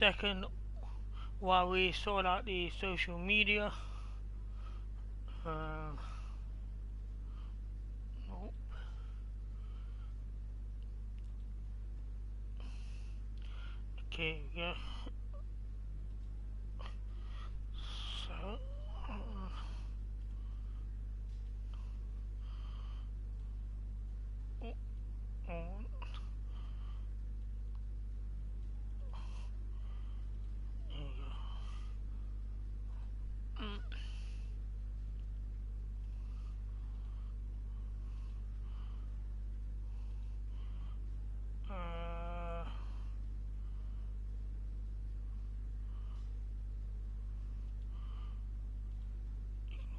second while we sort out the social media. Nope. Okay, yeah. So on.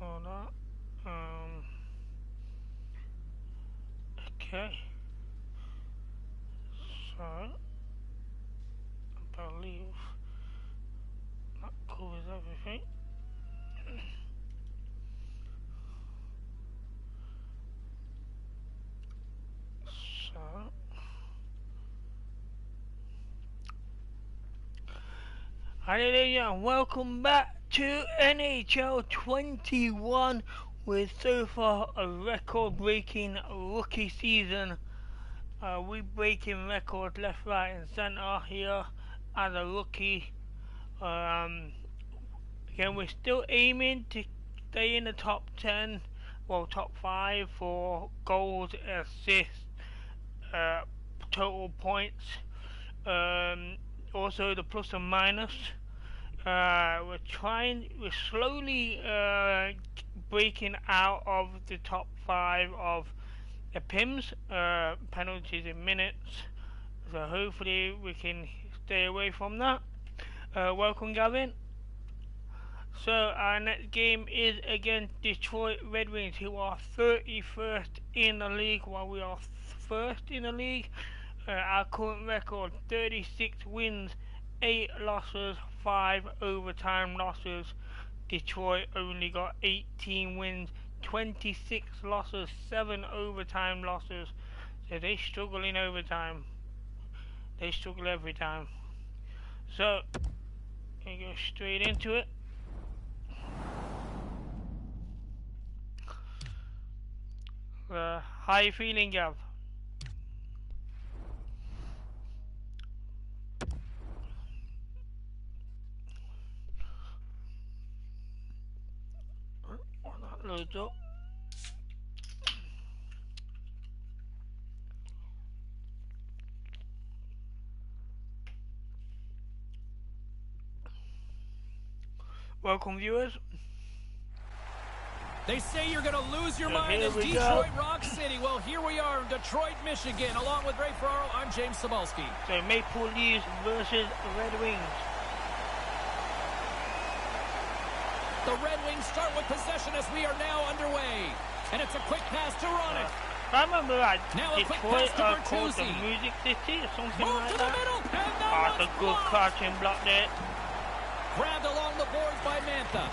Ignore that. Okay. So I believe that covers everything. So hallelujah, and welcome back to NHL 21 with so far a record-breaking rookie season. We breaking records left, right and centre here as a rookie. Again, we're still aiming to stay in the top 10, well top 5 for goals, assists, total points, also the plus and minus. We're slowly breaking out of the top 5 of the PIMS, penalties in minutes, so hopefully we can stay away from that. Welcome, Gavin. So our next game is against Detroit Red Wings, who are 31st in the league while we are first in the league. Our current record: 36 wins, 8 losses, 5 overtime losses. Detroit only got 18 wins, 26 losses, 7 overtime losses. So they struggle in overtime. They struggle every time. So we go straight into it. How you feeling, Gav? That loads up. Welcome, viewers. They say you're going to lose your mind in Detroit Rock City. Well, here we are in Detroit, Michigan. Along with Ray Ferraro, I'm James Cebulski. So Maple Leafs versus Red Wings. The Red Wings start with possession as we are now underway. And it's a quick pass to Ronick. I remember now Detroit called the Music City or something like that. That's a good crouching block there. Grabbed along the boards by Mantha.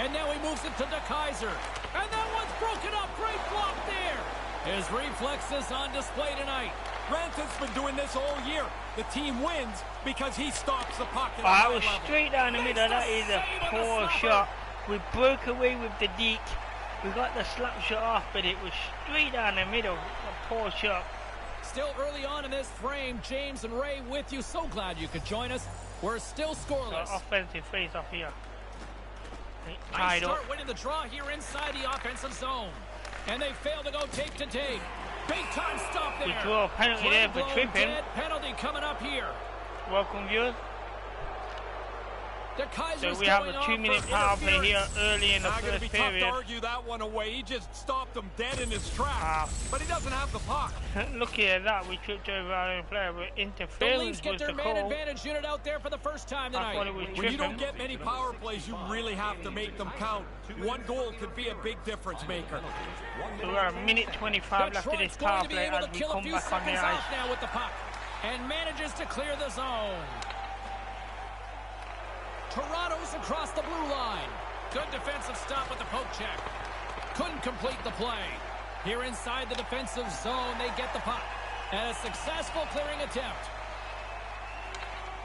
And now he moves it to DeKaiser. And that one's broken up. Great block there. His reflexes on display tonight. Ranta's been doing this all year. The team wins because he stops the puck at that was straight down the middle. That is a poor shot. We broke away with the deke. We got the slap shot off, but it was straight down the middle. A poor shot. Still early on in this frame. James and Ray with you. So glad you could join us. We're still scoreless. So offensive face off here. Nice start winning the draw here inside the offensive zone. And they fail to go tape to tape. Big time stop there. We draw a penalty there for tripping. Penalty coming up here. Welcome, viewers. So we have a 2-minute power play here early in the first period. It's going to be tough to argue that one away. He just stopped him dead in his tracks. But he doesn't have the puck. Look at that. We tripped over our own player. But interference get their man advantage unit out there for the first time tonight. When you don't get many power plays, you really have to make them count. One goal could be a big difference maker. So we're a minute 25 left of this power play as we come back on the ice. Now with the puck. And manages to clear the zone. Toronto's across the blue line. Good defensive stop with the poke check. Couldn't complete the play. Here inside the defensive zone, they get the puck. And a successful clearing attempt.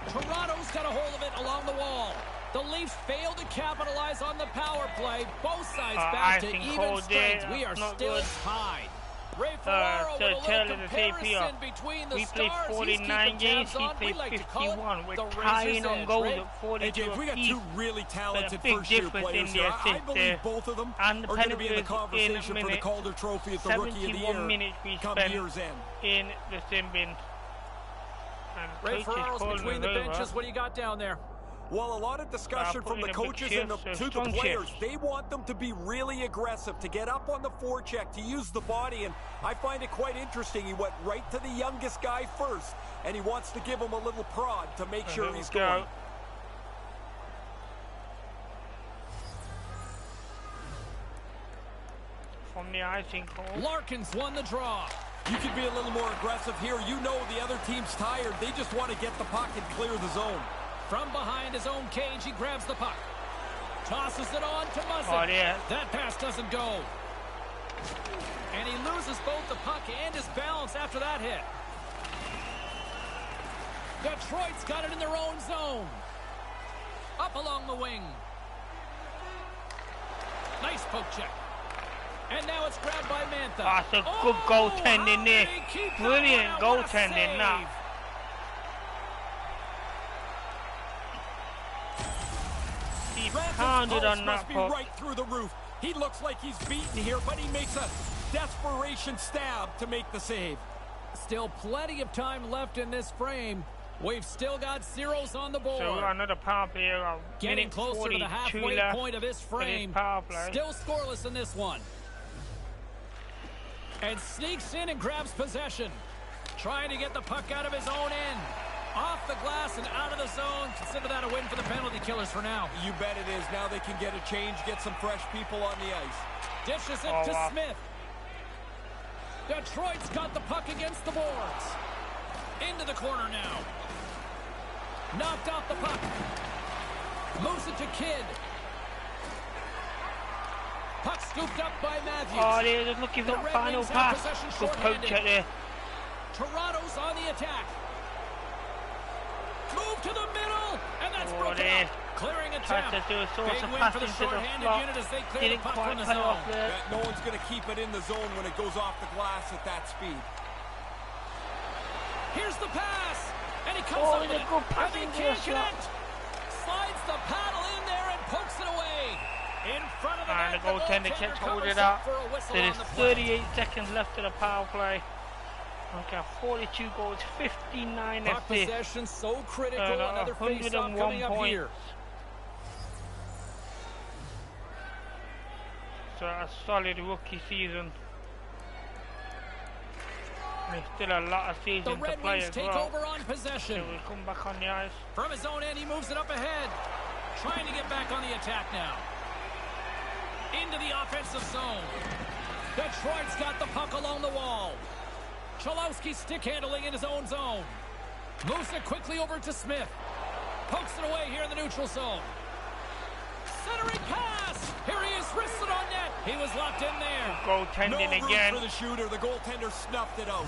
Toronto's got a hold of it along the wall. The Leafs failed to capitalize on the power play. Both sides back to even strength. We are still tied. Ray Ferraro with a little comparison between the stars. We played 49 games, he played 51. We're tying on goals at 42 we got apiece. two really talented big first-year players here. I believe both of them are going to be in the conversation for the Calder Trophy at the Rookie of the Year minutes we come spent year's end. In the sin bin. Ray Ferraro's between the benches. What do you got down there? Well, a lot of discussion from the coaches and to the players. They want them to be really aggressive, to get up on the forecheck, to use the body, and I find it quite interesting. He went right to the youngest guy first, and he wants to give him a little prod to make sure he's going. From the icing call. Larkin's won the draw. You can be a little more aggressive here. You know the other team's tired. They just want to get the puck and clear the zone. From behind his own cage, he grabs the puck. Tosses it on to Muzzin. Oh, yeah. That pass doesn't go. And he loses both the puck and his balance after that hit. Detroit's got it in their own zone. Up along the wing. Nice poke check. And now it's grabbed by Mantha. That's a good goaltending there. Brilliant goaltending now. He pounded on that puck. Right through the roof. He looks like he's beaten here, but he makes a desperation stab to make the save. Still plenty of time left in this frame. We've still got zeros on the board. So another power play. Getting closer to the halfway point of this frame. Still scoreless in this one. And sneaks in and grabs possession. Trying to get the puck out of his own end. Off the glass and out of the zone. Consider that a win for the penalty killers for now. You bet it is. Now they can get a change, get some fresh people on the ice. Dishes it to Smith. Detroit's got the puck against the boards. Into the corner now. Knocked off the puck. Moves it to Kidd. Puck scooped up by Matthews. Oh, they're just looking for the final pass. Good poke check there. Toronto's on the attack. Move to the middle, and that's broken up. Clearing a tap. Big win for the short-handed unit as they clear the puck from the zone. No one's going to keep it in the zone when it goes off the glass at that speed. Here's the pass, and he comes up with it, and they can't connect. Slides the paddle in there and pokes it away. In front of the net, the goaltender gets hold it out. There is 38 seconds left of the power play. Okay, 42 goals, 59 assists. Possession so critical. Another face-off coming up here. So a solid rookie season. There's still a lot of season to play as well. The Red Wings take over on possession. So we'll come back on the ice. From his own end, he moves it up ahead. Trying to get back on the attack now. Into the offensive zone. Detroit's got the puck along the wall. Cholowski stick handling in his own zone. Moves it quickly over to Smith. Pokes it away here in the neutral zone. Centering pass. Here he is, wristed on net. He was locked in there. Goaltending again. No room for the shooter. The goaltender snuffed it out.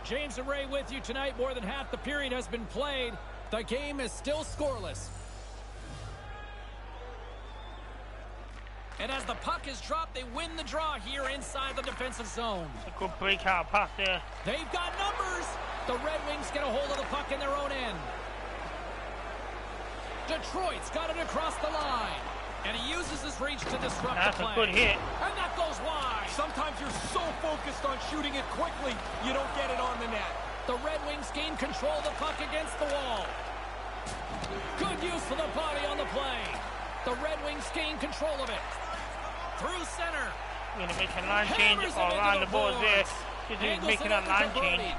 James and Ray with you tonight. More than half the period has been played. The game is still scoreless. And as the puck is dropped, they win the draw here inside the defensive zone. It's a good breakout pass there. They've got numbers. The Red Wings get a hold of the puck in their own end. Detroit's got it across the line. And he uses his reach to disrupt the play. That's a good hit. And that goes wide. Sometimes you're so focused on shooting it quickly, you don't get it on the net. The Red Wings gain control of the puck against the wall. Good use of the body on the play. The Red Wings gain control of it. Through center. We're going to make a line change around the boards there. He's making a line change.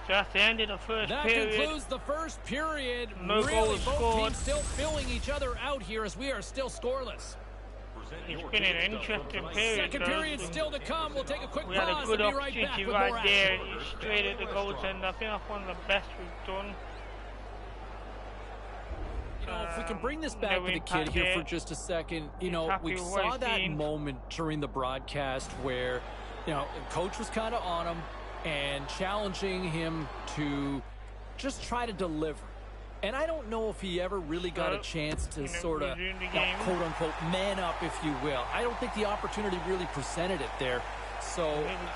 So that's the end of the first period. That concludes the first period. No goals both scored. teams still filling each other out here as we are still scoreless. It's been an interesting period. Second period still to come. We'll take a quick we had pause a good and be right back opportunity with right more there. action. Straight at the goaltender. I think that's one of the best we've done. If we can bring this back to the kid here for just a second, we saw that moment during the broadcast where, the coach was kind of on him and challenging him to just try to deliver. And I don't know if he ever really got a chance to sort of, quote-unquote, man up, if you will. I don't think the opportunity really presented it there. So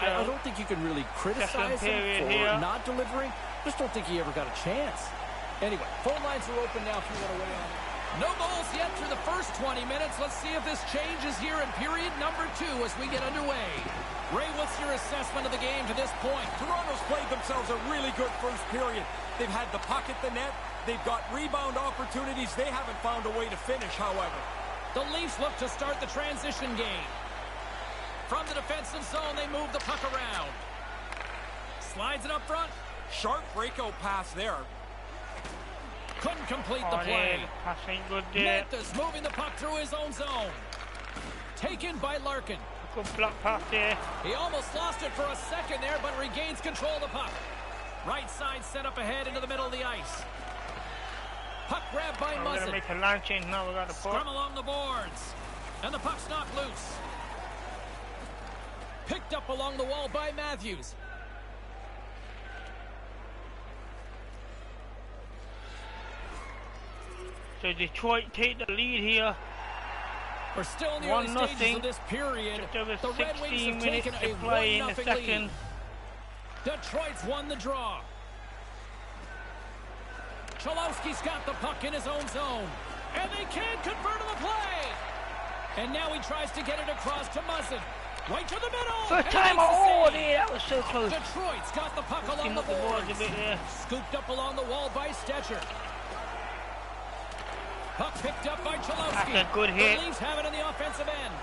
I don't think you can really criticize him for not delivering. Just don't think he ever got a chance. Anyway, phone lines are open now if you want to weigh on it. No goals yet through the first 20 minutes. Let's see if this changes here in period number 2 as we get underway. Ray, what's your assessment of the game to this point? Toronto's played themselves a really good first period. They've had the puck at the net. They've got rebound opportunities. They haven't found a way to finish, however. The Leafs look to start the transition game. From the defensive zone, they move the puck around. Slides it up front. Sharp breakout pass there. Couldn't complete the play. Passing good there. Memphis moving the puck through his own zone. Taken by Larkin. Good block pass there. He almost lost it for a second there, but regains control of the puck. Right side set up ahead into the middle of the ice. Puck grabbed by Muzzin. We're going to make a line change now. We got a puck. Scrum along the boards. And the puck's knocked loose. Picked up along the wall by Matthews. So Detroit take the lead here. We're still in the early stages of this period. Just over the Red Wings 16 have minutes taken to a play in the 1-0 second. lead. Detroit's won the draw. Cholowski's got the puck in his own zone. And they can't convert on the play. And now he tries to get it across to Muzzin. Right to the middle. First time. Oh, yeah, that was so close. Detroit's got the puck along the boards. Scooped up along the wall by Stetcher. Puck picked up by Cholowski. That's a good hit. The Leafs have it in the offensive end.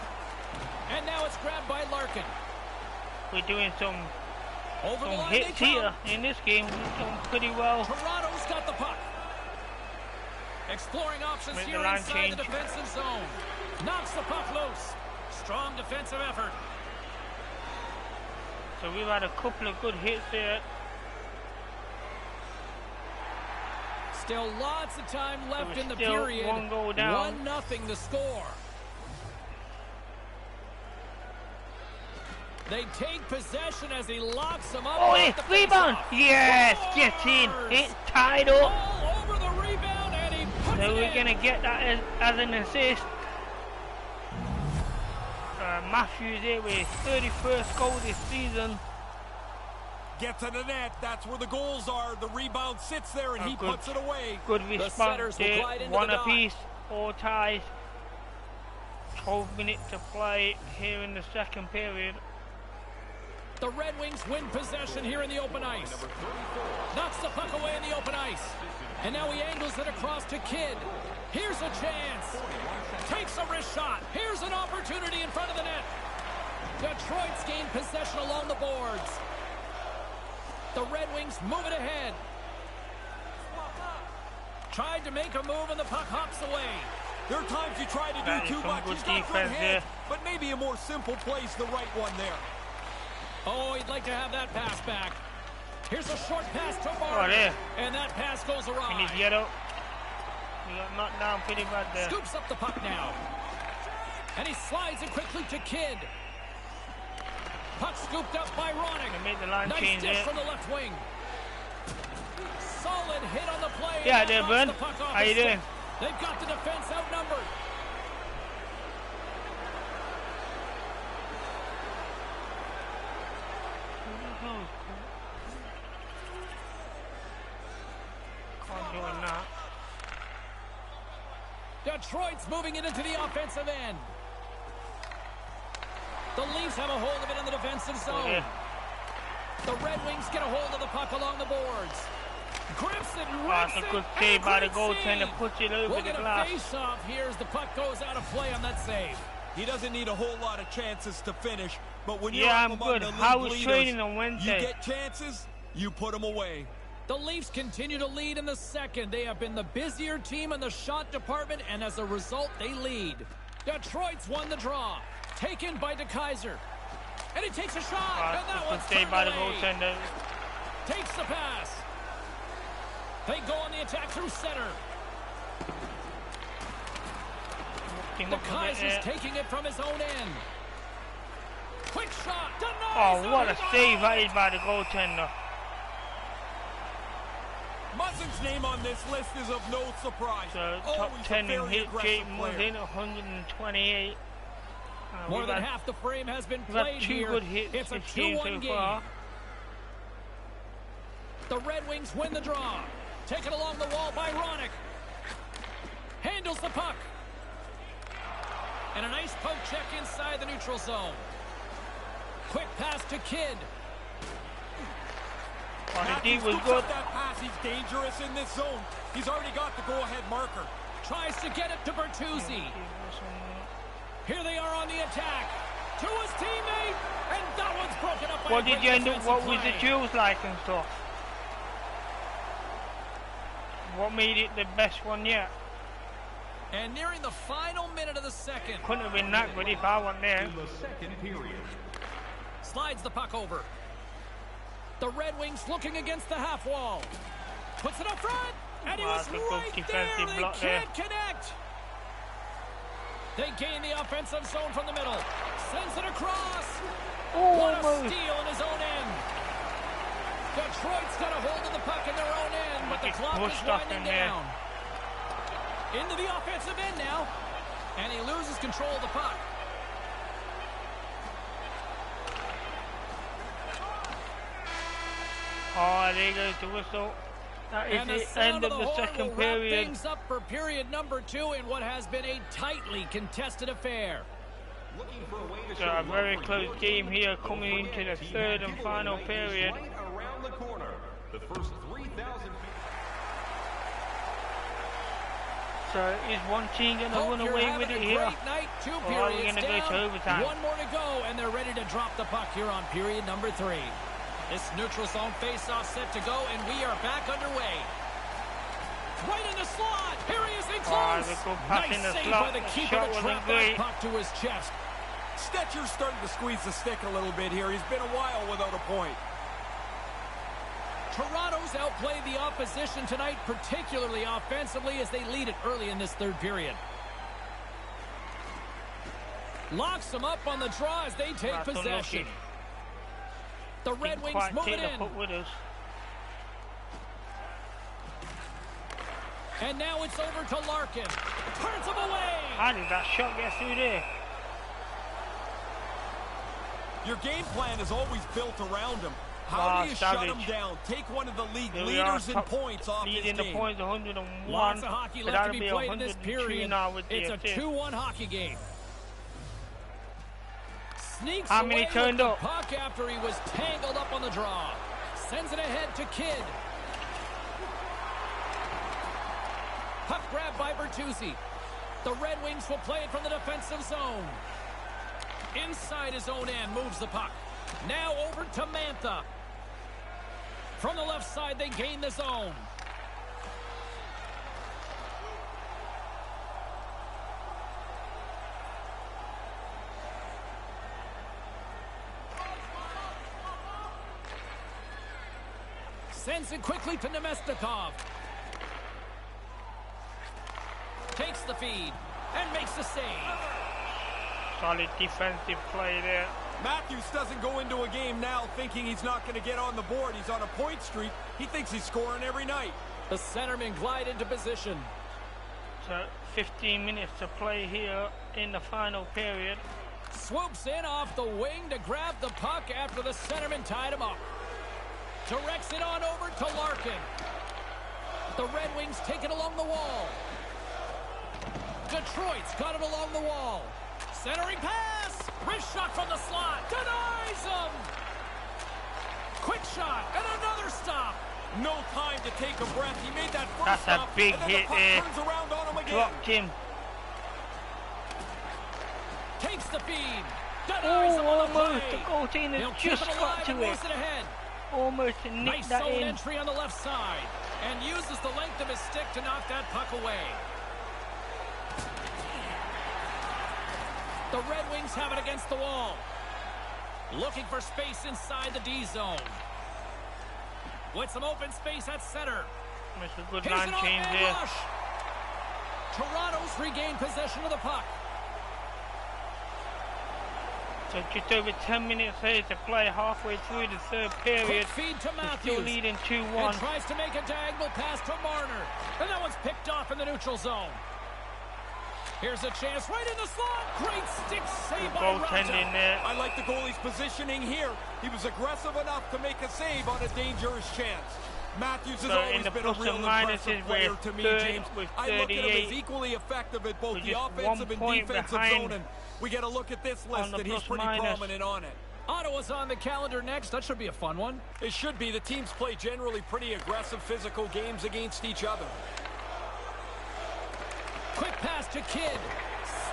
And now it's grabbed by Larkin. We're doing some hits here in this game. We're doing pretty well. Toronto's got the puck. Exploring options here inside the defensive zone. Knocks the puck loose. Strong defensive effort. So we've had a couple of good hits there. Still lots of time left in the period. One goal down. 1-0 the score. They take possession as he locks them up. Oh, rebound! Yes, get in. It's tied up. All over the rebound, and he puts so it we're in. going to get that as an assist. Matthews here with his 31st goal this season. Get to the net. That's where the goals are. The rebound sits there, and he puts it away. Good response there. One apiece, all ties. 12 minutes to play here in the second period. The Red Wings win possession here in the open ice. Knocks the puck away in the open ice. And now he angles it across to Kidd. Here's a chance. Takes a wrist shot. Here's an opportunity in front of the net. Detroit's gained possession along the boards. The Red Wings move it ahead. Tried to make a move and the puck hops away. There are times you try to do too much. He's got good hands, but maybe a more simple play's the right one there. Oh, he'd like to have that pass back. Here's a short pass to Varner. And that pass goes awry. And he's yellow. He got knocked down pretty bad there. Scoops up the puck now. And he slides it quickly to Kidd. Puck scooped up by Ronick. They made the line nice change dish there. from the left wing. Solid hit on the play. Yeah, there, Ben. How you doing? They've got the defense outnumbered. Detroit's moving it into the offensive end. The Leafs have a hold of it in the defensive zone. The Red Wings get a hold of the puck along the boards. Grips it, rips a good save by the goaltender, puts it over the glass. We'll get a face-off here as the puck goes out of play on that save. He doesn't need a whole lot of chances to finish, but when you're I'm among good. the How league was leaders, training on Wednesday? You get chances, you put them away. The Leafs continue to lead in the second. They have been the busier team in the shot department, and as a result, they lead. Detroit's won the draw. Taken by DeKeyser. And he takes a shot. And that one's turned by the away. goaltender. Takes the pass. They go on the attack through center. him The up a bit Kaiser's there. taking it from his own end. Quick shot. Oh, Denies what a him. save that is by the goaltender. Muzzin's name on this list is of no surprise. So top Always 10 a in very hit, aggressive Jake player. Muzzin, 128. More than half the frame has been we've had played 2 here. good hits It's a this game 2-1 so game. far. The Red Wings win the draw. Taken along the wall by Ronick. Handles the puck. And a nice poke check inside the neutral zone. Quick pass to Kidd. Oh, the D Matthews was scoops good. up that pass. He's dangerous in this zone. He's already got the go-ahead marker. Tries to get it to Bertuzzi. Here they are on the attack. To his teammate. And that one's broken up by What a did great you end up, defensive what was the play. duels like and stuff? What made it the best one yet? And nearing the final minute of the second. Couldn't have been that good if I wasn't there. Slides the puck over. The Red Wings looking against the half wall. Puts it up front. And he Wow, was that's a good right there. defensive They block can't connect. They gain the offensive zone from the middle. Sends it across. What a Almost. steal in his own end. Detroit's got a hold of the puck in their own end, but the It's clock is pushed up winding in there. down. Into the offensive end now. And he loses control of the puck. Oh, there goes the whistle. That is And the the sound end of the horn second will wrap period. things up for period number 2 in what has been a tightly contested affair. So a very close game here coming into the third and final period. Around the corner. The first 3,000 So is one team going to Hope run you're away having with it a here? great night. 2 Or are we periods gonna go down. to overtime? 1 more to go, and they're ready to drop the puck here on period number 3. This neutral zone face-off set to go, and we are back underway. Right in the slot. Here he is in close. the good pass Nice in the save slot. by the The keeper shot to wasn't trap that great. puck to his chest. Stetcher's starting to squeeze the stick a little bit here. He's been a while without a point. Toronto's outplayed the opposition tonight, particularly offensively, as they lead it early in this third period. Locks them up on the draw as they take That's possession. unlucky. The Red Didn't Wings quite move take it the in. puck with us. And now it's over to Larkin. Turns him away. How did that shot get through there? Your game plan is always built around him. How Wow, do you shut savage. him down? Take one of the league Here we are, leaders in top- points off his leading the game. points 101. Lots of hockey but left to that'll be played in this 102 period. now with the It's a assist. 2-1 hockey game. Sneaks How many away turned with the up? puck after he was tangled up on the draw. Sends it ahead to Kidd. Puck grabbed by Bertuzzi. The Red Wings will play it from the defensive zone. Inside his own end, moves the puck. Now over to Mantha. From the left side, they gain the zone. Sends it quickly to Nemestikov. Takes the feed and makes the save. Solid defensive play there. Matthews doesn't go into a game now thinking he's not going to get on the board. He's on a point streak. He thinks he's scoring every night. The centermen glide into position. So 15 minutes to play here in the final period. Swoops in off the wing to grab the puck after the centerman tied him up. Directs it on over to Larkin. The Red Wings take it along the wall. Detroit's got it along the wall. Centering pass. Wrist shot from the slot. Denies him. Quick shot and another stop. No time to take a breath. He made that first That's a stop, big and then hit the puck there. turns around on him again. Dropped him. Takes the feed. Denies him on the Almost. The play. goaltender He'll keep just it got alive to and it. moves it ahead. Almost nicked Nice that zone in. entry on the left side. And uses the length of his stick to knock that puck away. The Red Wings have it against the wall. Looking for space inside the D zone. With some open space at center. It's a good Here's line an change off-man there. rush. Toronto's regained possession of the puck. So just over 10 minutes here to play, halfway through the third period. Feed to We're Matthews. still leading 2-1. And tries to make a diagonal pass to Marner. And that one's picked off in the neutral zone. Here's a chance right in the slot. Great stick save by Goaltending there. I like the goalie's positioning here. He was aggressive enough to make a save on a dangerous chance. Matthews has always been a real impressive player to me, James. I look at him as equally effective at both the offensive and defensive zone, and we get a look at this list, and he's pretty prominent on it. Ottawa's on the calendar next. That should be a fun one. It should be. The teams play generally pretty aggressive physical games against each other. Quick pass to Kidd.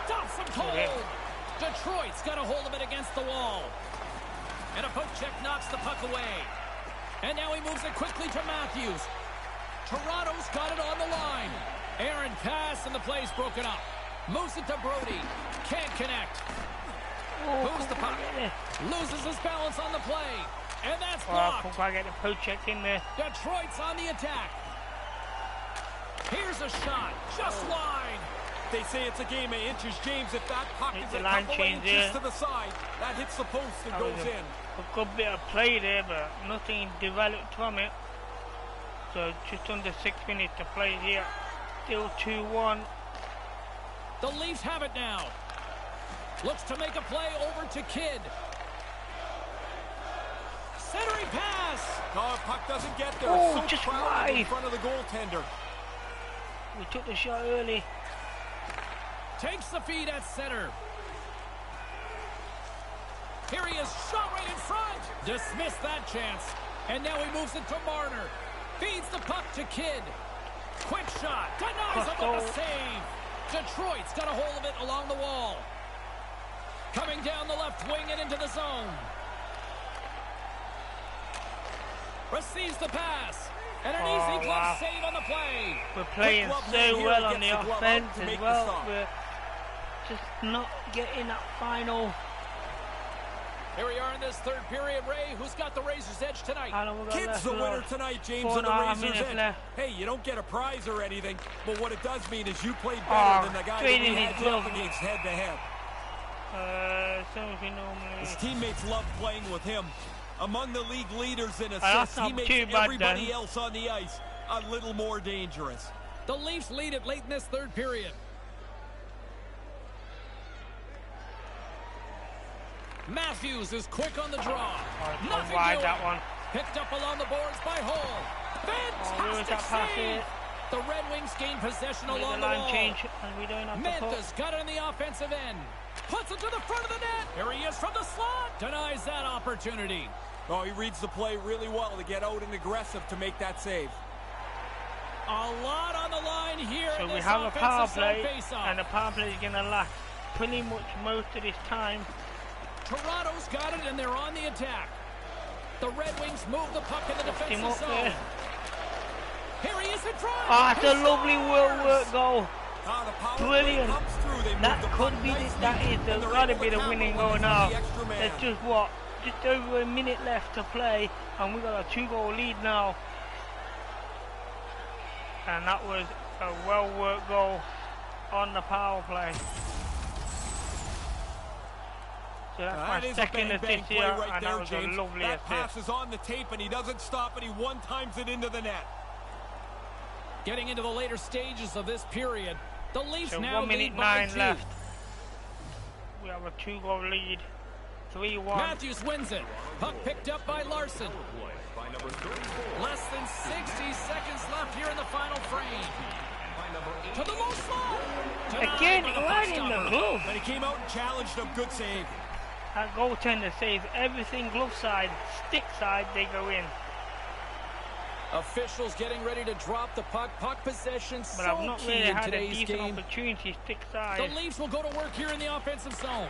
Stops him cold. Detroit's got a hold of it against the wall. And a poke check knocks the puck away. And now he moves it quickly to Matthews. Toronto's got it on the line. Aaron pass and the play's broken up. Moves it to Brody. Can't connect. Moves the puck. Loses his balance on the play. And that's blocked. I get the poke check in there. Detroit's on the attack. Here's a shot. Just wide. They say it's a game of inches, James. If that puck is a line couple change inches there. to the side, that hits the post and goes in. A good bit of play there, but nothing developed from it. So just under 6 minutes to play here. Still 2-1. The Leafs have it now. Looks to make a play over to Kidd. Centering pass. No, puck doesn't get there. Oh, so just crowded in wide. front of the goaltender. We took the shot early. Takes the feed at center. Here he is, shot right in front. Dismissed that chance. And now he moves it to Marner. Feeds the puck to Kidd. Quick shot. Denies him with a save. Detroit's got a hold of it along the wall. Coming down the left wing and into the zone. Receives the pass. And an easy glove save on the play. We're playing so well on the offense as well. We're just not getting that final. Here we are in this third period. Ray, who's got the Razor's Edge tonight? Kidd's the winner tonight, James, on the Razor's Edge. Hey, you don't get a prize or anything, but what it does mean is you played better than the guy that we had up against head-to-head. His teammates love playing with him. Among the league leaders in assists, he makes everybody else on the ice a little more dangerous. The Leafs lead it late in this third period. Matthews is quick on the draw. Nothing wide, that one. Picked up along the boards by Hall. Fantastic save. The Red Wings gain possession along the wall. Mantha's got it on the offensive end. Puts it to the front of the net. Here he is from the slot. Denies that opportunity. Oh, he reads the play really well to get out and aggressive to make that save. A lot on the line here. So we have a power play, and the power play is going to last pretty much most of this time. Toronto's got it, and they're on the attack. The Red Wings move the puck in the defensive zone. Here he is in front. It's a lovely work goal. Brilliant. That could be there's got to be the winning goal now. There's just over a minute left to play, and we got a 2-goal lead now. And that was a well-worked goal on the power play. So that's my second assist here, right and there, that was James. a lovely that assist. Pass is on the tape, and he doesn't stop, and he one-times it into the net. Getting into the later stages of this period, the Leafs so now 1 minute lead by 9 left. We have a 2-goal lead. 3-1. Matthews wins it. Puck picked up by Larson. Less than 60 seconds left here in the final frame. To the low slot. Again, right in the glove. But he came out and challenged him. Good save. That goaltender saves everything glove side, stick side, they go in. Officials getting ready to drop the puck. Puck possession But so I've not key really in had a today's decent game. opportunity stick side. The Leafs will go to work here in the offensive zone.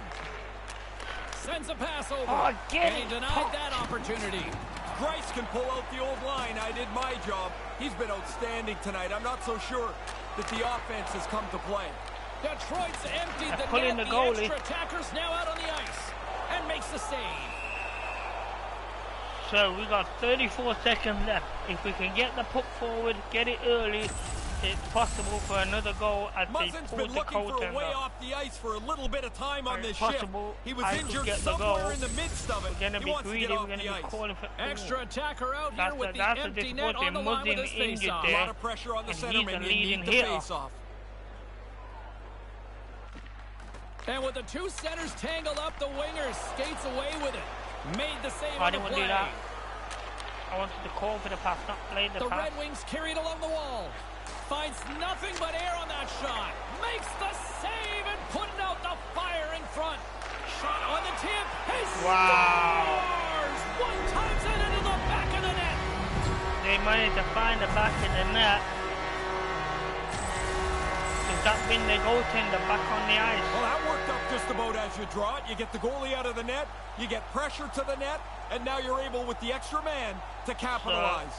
Sends a pass over. And he denied that opportunity. Grice can pull out the old line. I did my job. He's been outstanding tonight. I'm not so sure that the offense has come to play. Detroit's emptied the net. The goalie. Extra attacker's now out on the ice and makes the save. So we got 34 seconds left. If we can get the puck forward, get it early, it's possible for another goal as they Muzzin's pull been the looking for a way goaltender. off the ice for a little bit of time on this shift. He was I could injured get the somewhere goal. in the midst of it. We're gonna He be wants to greedy. get We're off gonna the be ice. calling for Extra attacker out here with the that's empty net on the line with his face-off. A lot of pressure on the And centerman. he's a You need leading the hitter. face-off. And with the two centers tangled up, the winger skates away with it. Made the save I on the didn't want to play. do that. I wanted to call for the pass, not play the The pass. Red Wings carried along the wall. Finds nothing but air on that shot. Makes the save and putting out the fire in front. Shot on the tip. He scores! One times it into the back of the net. They managed to find the back of the net. Does that bring the goaltender back on the ice? Well, that worked up just about as you draw it. You get the goalie out of the net, you get pressure to the net, and now you're able, with the extra man, to capitalize.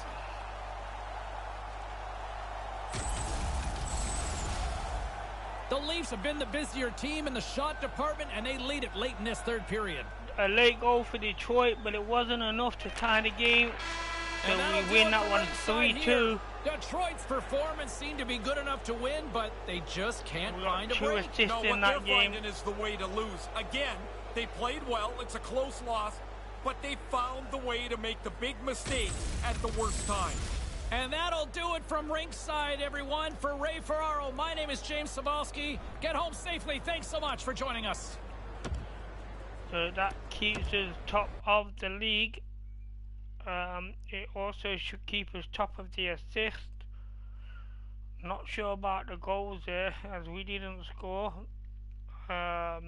The Leafs have been the busier team in the shot department, and they lead it late in this third period. A late goal for Detroit, but it wasn't enough to tie the game. So we win that one 3-2. Detroit's performance seemed to be good enough to win, but they just can't We got find a 2 break. assists No, in what that they're game. finding is the way to lose. Again, they played well. It's a close loss, but they found the way to make the big mistake at the worst time. And that'll do it from Rinkside, everyone. For Ray Ferraro, my name is James Cybulski. Get home safely. Thanks so much for joining us. So that keeps us top of the league. It also should keep us top of the assist. Not sure about the goals there, as we didn't score. But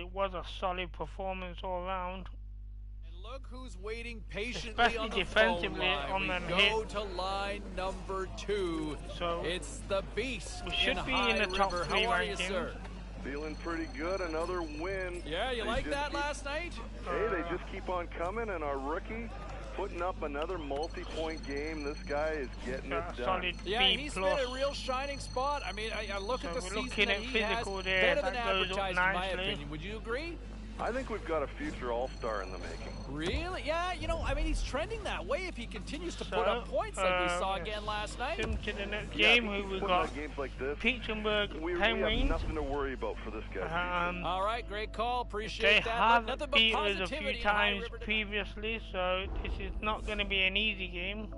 it was a solid performance all round. And look who's waiting patiently Especially on the defensively phone line. on We them go hits. to line number 2. So It's the beast. we should be High in the top River. 3 How are you, rankings. sir? Feeling pretty good. Another win. Yeah, you They like just that keep- last night? Hey, they just keep on coming, and our rookie putting up another multi-point game. This guy is getting it done. solid Yeah, B he's plus. been a real shining spot. I mean, I look at So the we're season looking that at he has. physical there. Better than That goes up advertised, in my nicely. opinion. Would you agree? I think we've got a future all-star in the making. Really? Yeah, you know, I mean, he's trending that way if he continues to put up points like we saw again last night. Sim to the next Yeah, game, I think who we putting got? out games like this, Pittsburgh we have Penguins. nothing to worry about for this guy. All right, great call. They Appreciate that. have Nothing but beat us a positivity few in High times River tonight. previously, so this is not going to be an easy game.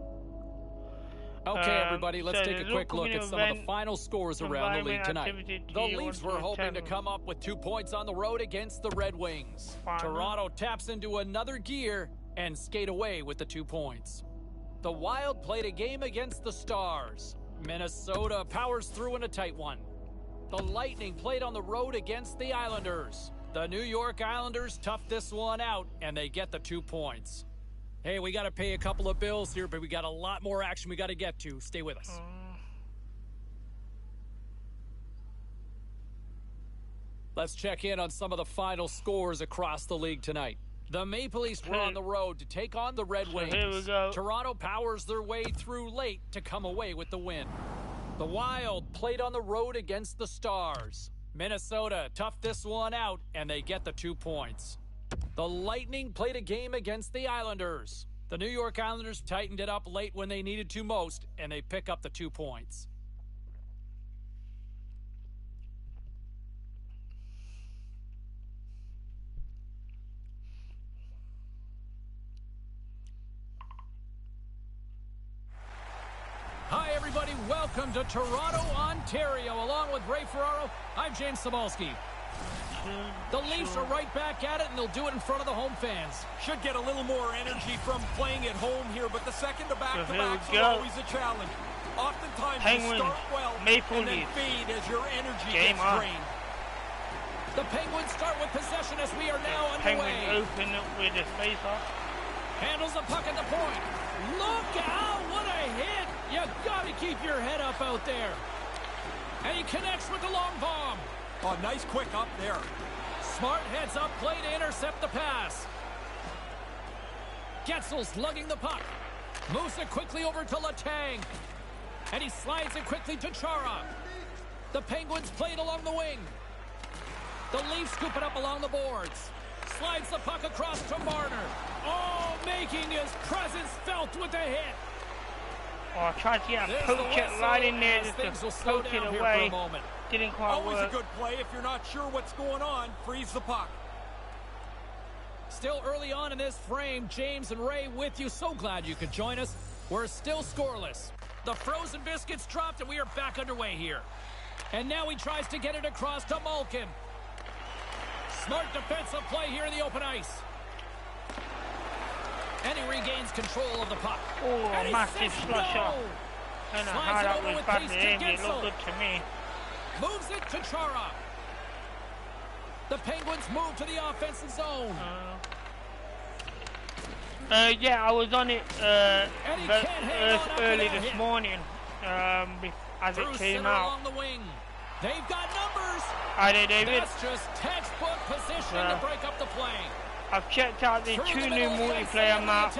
Okay, everybody, let's so take a the quick look upcoming at some of the event final scores around the league environment tonight. activity The T Leafs one were to hoping to 10. come up with 2 points on the road against the Red Wings. Final. Toronto taps into another gear and skate away with the 2 points. The Wild played a game against the Stars. Minnesota powers through in a tight one. The Lightning played on the road against the Islanders. The New York Islanders toughed this one out, and they get the 2 points. Hey, we got to pay a couple of bills here, but we got a lot more action we got to get to. Stay with us. Let's check in on some of the final scores across the league tonight. The Maple Leafs were on the road to take on the Red Wings. here we go. Toronto powers their way through late to come away with the win. The Wild played on the road against the Stars. Minnesota toughed this one out, and they get the 2 points. The Lightning played a game against the Islanders. The New York Islanders tightened it up late when they needed to most, and they pick up the 2 points. Hi, everybody. Welcome to Toronto, Ontario. Along with Ray Ferraro, I'm James Cybulski. The Leafs are right back at it, and they'll do it in front of the home fans. Should get a little more energy from playing at home here, but the second to back-to-backs So here we are go. always a challenge. Oftentimes Penguins, you start well Maple and then Leafs. fade as your energy Game gets on. drained. The Penguins start with possession as we are now Penguins underway. open up with a face-off. Handles the puck at the point. Look out, what a hit. You got to keep your head up out there. And he connects with the long bomb. Oh, nice quick up there. Smart heads up play to intercept the pass. Getzel's lugging the puck. Moves it quickly over to Letang. And he slides it quickly to Chara. The Penguins played along the wing. The Leafs scoop it up along the boards. Slides the puck across to Marner. Oh, making his presence felt with the hit. Oh, I tried to get a poke it right in there just to poke it away. Didn't quite Always work. a good play if you're not sure what's going on. Freeze the puck. Still early on in this frame, James and Ray with you. So glad you could join us. We're still scoreless. The frozen biscuits dropped, and we are back underway here. And now he tries to get it across to Malkin. Smart defensive play here in the open ice. And he regains control of the puck. Oh, massive slusher. I don't know how that was badly aimed. It looked good to me. Moves it to Chara. The Penguins move to the offensive zone. Yeah, I was on it early this morning as it came out. Along the wing. They've got numbers. I did, David. That's just textbook positioning to break up the play. I've checked out the two new multiplayer maps.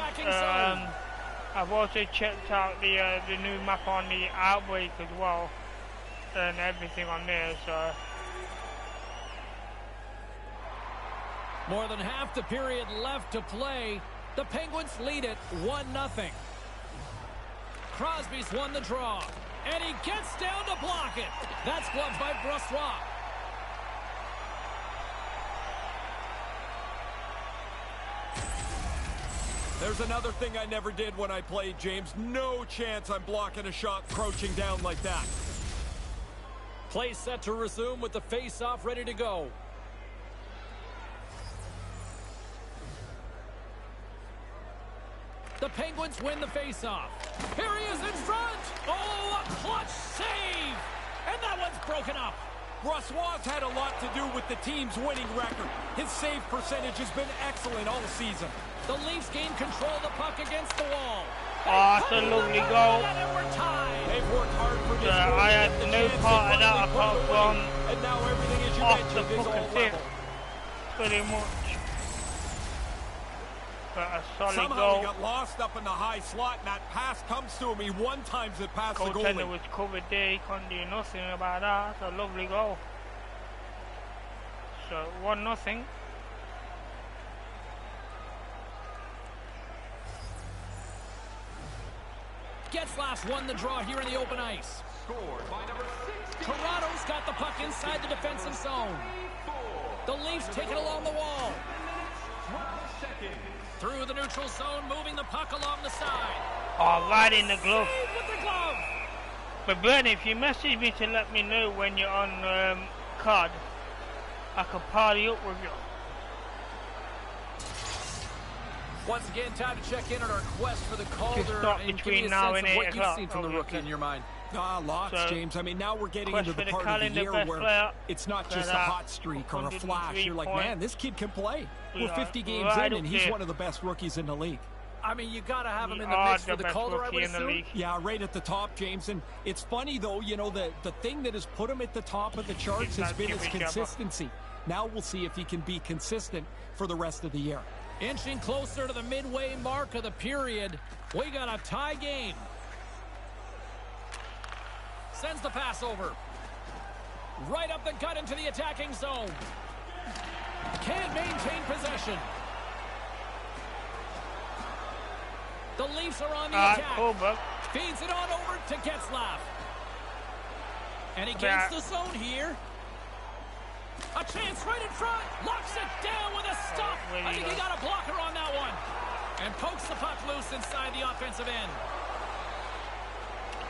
I've also checked out the new map on the Outbreak as well, and everything on there. So more than half the period left to play. The Penguins lead it 1-0. Crosby's won the draw, and he gets down to block it. That's gloved by Brossois. There's another thing I never did when I played, James. No chance I'm blocking a shot crouching down like that. Play set to resume with the face-off ready to go. The Penguins win the face-off. Here he is in front. Oh, a clutch save. And that one's broken up. Brossois had a lot to do with the team's winning record. His save percentage has been excellent all season. The Leafs gain control of the puck against the wall. oh, it's a lovely goal. They've worked hard for this. I had no part of that apart from and now everything as you off the mentioned is all fucking tip. level. Pretty much. But a solid Somehow goal. he got lost up in the high slot, and that pass comes to him. He one-times it past the Goaltender goalie. was covered there. He couldn't do nothing about that. It's a lovely goal. So 1-0. Getzlaf's won the draw here in the open ice. Scored by number 6. Toronto's got the puck inside the defensive zone. The Leafs take it along the wall. 12 seconds. Through the neutral zone, moving the puck along the side. Oh, right in the glove. Save with the glove. But Bernie, if you message me to let me know when you're on COD, I can party up with you. Once again, time to check in on our quest for the Calder. stop And between give me a now sense and of 8 what you've o'clock, seen from the rookie in your mind. Lots, So, James. I mean, now we're getting quest into the for the part of the calendar year best where player. it's not Got just a that hot streak or a flash. 103 You're like, points. man, this kid can play. We We're are 50 games right in, up and he's there. one of the best rookies in the league. I mean, you got to have him We in the are mix for the best Calder, I rookie would in the assume. league. Yeah, right at the top, James. And it's funny, though, you know, the thing that has put him at the top of the charts has been his consistency. Now we'll see if he can be consistent for the rest of the year. Inching closer to the midway mark of the period. We got a tie game. Sends the pass over. Right up the gut into the attacking zone. Can't maintain possession. The Leafs are on the attack. Cool, Buck. Feeds it on over to Getzlaf. And he gets the zone here. A chance right in front. Locks it down with a stop. I think he got a blocker on that one. And pokes the puck loose inside the offensive end.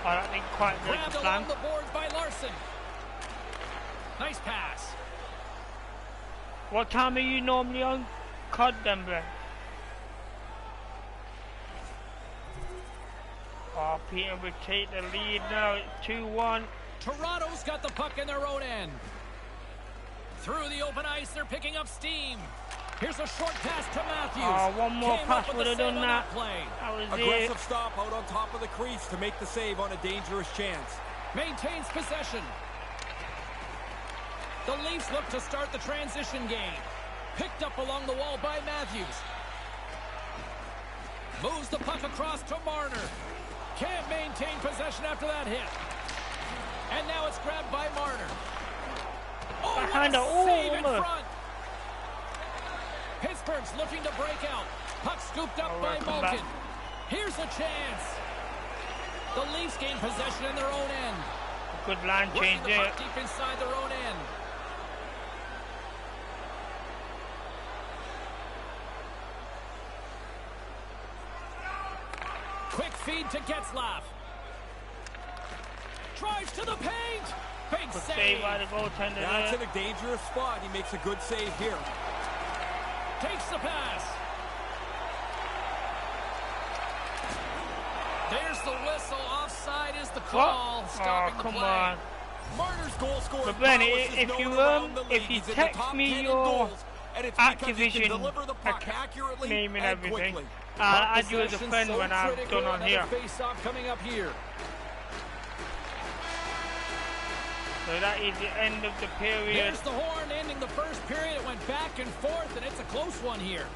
I don't think quite good Grabbed to plan. along the boards by Larson. Nice pass. What time are you normally on COD, Denver? Oh, Peter would take the lead now. It's 2-1. Toronto's got the puck in their own end. Through the open ice, they're picking up steam. Here's a short pass to Matthews. Oh, one more Came pass up with would a have save done on that. play. That was Aggressive it. stop out on top of the crease to make the save on a dangerous chance. Maintains possession. The Leafs look to start the transition game. Picked up along the wall by Matthews. Moves the puck across to Marner. Can't maintain possession after that hit. And now it's grabbed by Marner. Oh, what a save in front. Pittsburgh's looking to break out. Puck scooped up by Malkin. Here's a chance. The Leafs gain possession in their own end. Good line change The there. puck deep inside their own end. Quick feed to Getzlaf. Drives to the paint. Big Good save. save by the goaltender That's there. in a dangerous spot. He makes a good save here. Takes the pass. There's the whistle. Offside is the call. What? Stopping Oh, come the play. on. Marner's goal scoring But Ben, prowess is if known you around the league. if you He's in the text top me 10 in your goals, and it's because he Activision can deliver the puck accurately name and and everything, quickly. I'll add you as a Possession friend so when I'm critical. done on here. Another face-off coming up here. So that is the end of the period. There's the horn ending the first period. It went back and forth, and it's a close one here.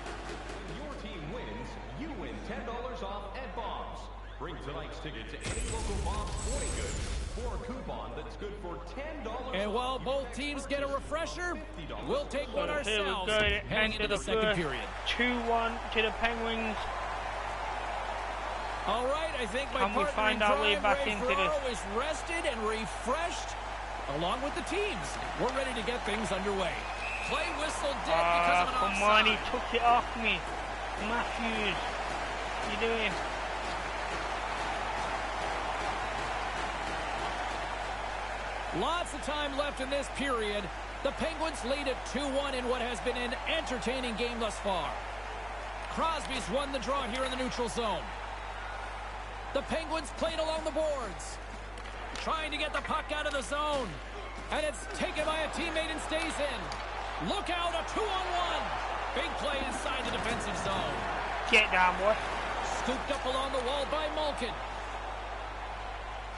Your team wins, you win $10 off at Bob's. Bring tonight's ticket to any local Bob's Sporting Goods for a coupon that's good for $10. And while both teams get a refresher, we'll take one So here we ourselves go, heading end into of the the second first period. 2-1 to the Penguins. All right, I think my Can we partner find in our way crime, back Ray into Ferraro, this? is rested and refreshed, along with the teams. We're ready to get things underway. Play whistle dead because of an Come offside. on, he took it off me. Matthews, what you doing? Lots of time left in this period. The Penguins lead at 2-1 in what has been an entertaining game thus far. Crosby's won the draw here in the neutral zone. The Penguins played along the boards, trying to get the puck out of the zone. And it's taken by a teammate and stays in. Look out, a 2-on-1. Big play inside the defensive zone. Get down, boy. Scooped up along the wall by Malkin.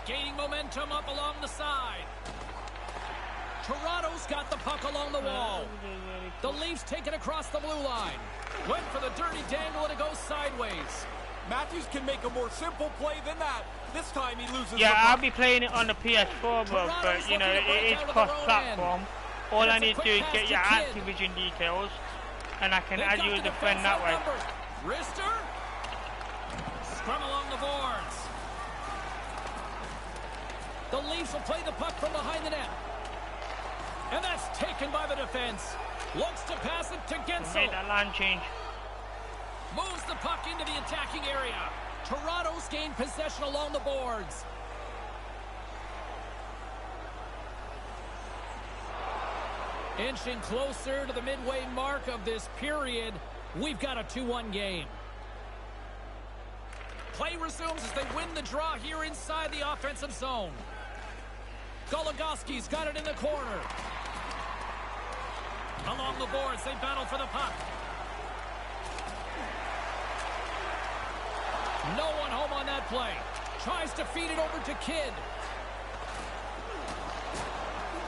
Gaining momentum up along the side. Toronto's got the puck along the wall. The Leafs take it across the blue line. Went for the dirty dangle and it goes sideways. Matthews can make a more simple play than that. This time he loses Yeah, the I'll puck. be playing it on the PS4, but you know, it is cross-platform. All I need to do is get your Activision details, and I can add you as a friend that way. Rister. Scrum along the boards. The Leafs will play the puck from behind the net. And that's taken by the defense. Looks to pass it to Gensel. Make that line change. Moves the puck into the attacking area. Toronto's gained possession along the boards. Inching closer to the midway mark of this period. We've got a 2-1 game. Play resumes as they win the draw here inside the offensive zone. Goligoski's got it in the corner. Along the boards, they battle for the puck. No one home on that play. Tries to feed it over to Kidd.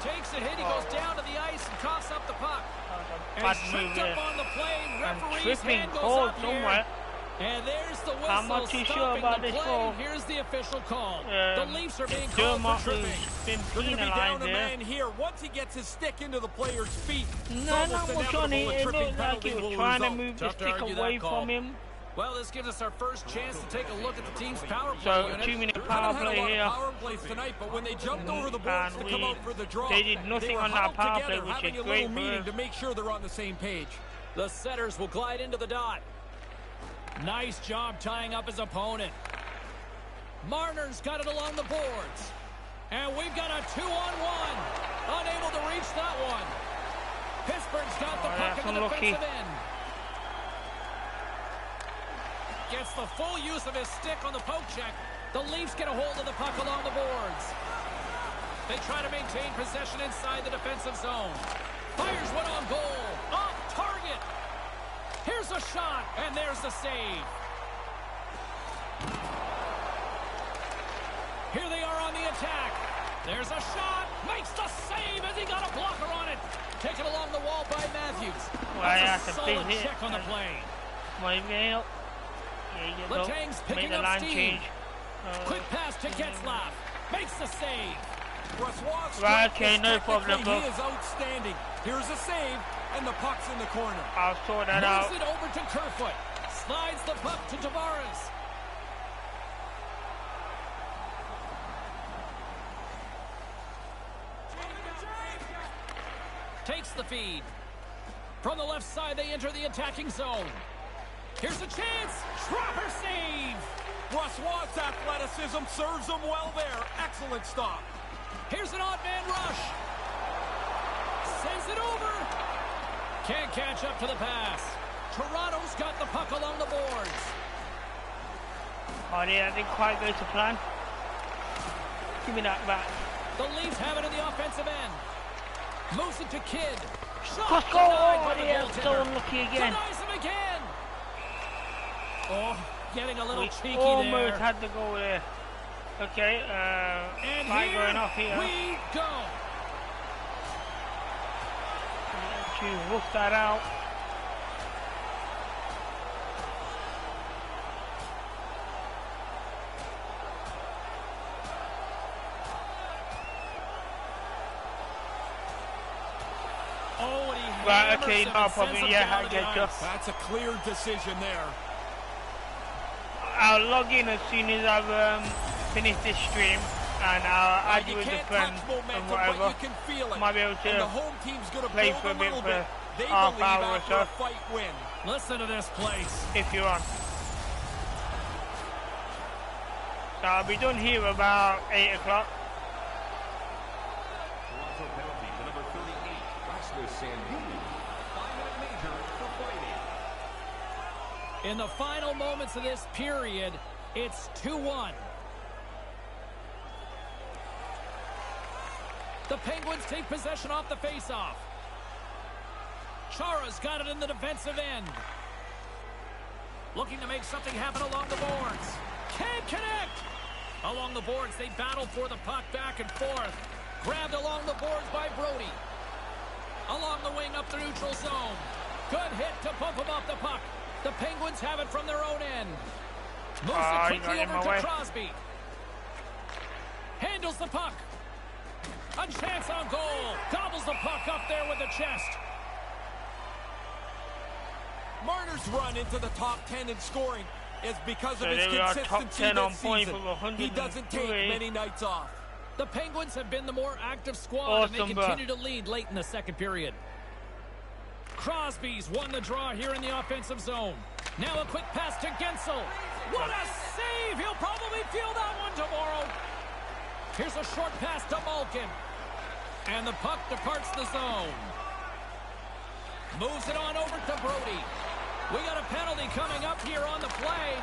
Takes a hit, he goes down to the ice and coughs up the puck. And Bad he's move tripped there. up on the play. And Referee's tripping hand goes cold up somewhere. here. And there's the whistle I'm not too sure stopping about the this play. goal. Here's the official call. The Leafs are being called Dermott for has tripping. been They're going to be down penalised a there. man here. Once he gets his stick into the player's feet, it's No, almost not much inevitable on it. a It tripping looked like penalty he will was trying to result. move the Tough to stick argue away that call. from him. Well, this gives us our first chance to take a look at the team's power play So, unit. 2-minute Haven't power had a play lot here. of power plays tonight, but when they jumped over the boards to come out for the draw, they did nothing were on that huddled power play, together, which having is a great little for meeting us. to make sure they're on the same page. The setters will glide into the dot. Nice job tying up his opponent. Marner's got it along the boards. And we've got a 2-on-1. Unable to reach that one. Pittsburgh's got the puck in the defensive end. Gets the full use of his stick on the poke check. The Leafs get a hold of the puck along the boards. They try to maintain possession inside the defensive zone. Fires one on goal. Off target. Here's a shot, and there's the save. Here they are on the attack. There's a shot. Makes the save as he got a blocker on it. Taken along the wall by Matthews. That's a solid check on the play. Letang's picking up steam. Quick pass to Getzlaf. Makes the save. Right, okay, no problem, bro. He is outstanding. Here's a save, and the puck's in the corner. I'll sort that out. Moves it over to Kerfoot. Slides the puck to Tavares. Takes the feed. From the left side, they enter the attacking zone. Here's a chance. Trapper save. Brossoit's athleticism serves him well there. Excellent stop. Here's an odd man rush. Sends it over. Can't catch up to the pass. Toronto's got the puck along the boards. Oh, yeah, I didn't quite go to plan. Give me that back. The Leafs have it in the offensive end. Moves it to Kidd. Shot denied by the goaltender. So unlucky again. Denies him again. Oh, getting a little cheeky there. Almost had the goal there. Okay, and fight going off here. We go. To rough that out. Oh, and he right, okay, no problem. Yeah, I get you. That's a clear decision there. I'll log in as soon as I've finished this stream, and I'll add you with the friend and whatever. You can feel it. Might be able to and the home team's gonna play build for a bit little for bit. They half believe hour or after so. a fight win. Listen to this place. If you want. So I'll be done here about 8 o'clock. Toronto penalty to number 38, Rasmus Sandin. 5-minute major for fighting. In the final moments of this period, it's 2-1. The Penguins take possession off the faceoff. Chara's got it in the defensive end. Looking to make something happen along the boards. Can't connect! Along the boards, they battle for the puck back and forth. Grabbed along the boards by Brody. Along the wing up the neutral zone. Good hit to bump him off the puck. The Penguins have it from their own end. Moves it quickly over to Crosby. Handles the puck. A chance on goal. Gobbles the puck up there with the chest. Marner's run into the top 10 in scoring is because of his consistency this season. He doesn't take many nights off. The Penguins have been the more active squad, and they continue to lead late in the second period. Crosby's won the draw here in the offensive zone. Now a quick pass to Gensel. What a save! He'll probably feel that one tomorrow. Here's a short pass to Malkin. And the puck departs the zone. Moves it on over to Brody. We got a penalty coming up here on the play.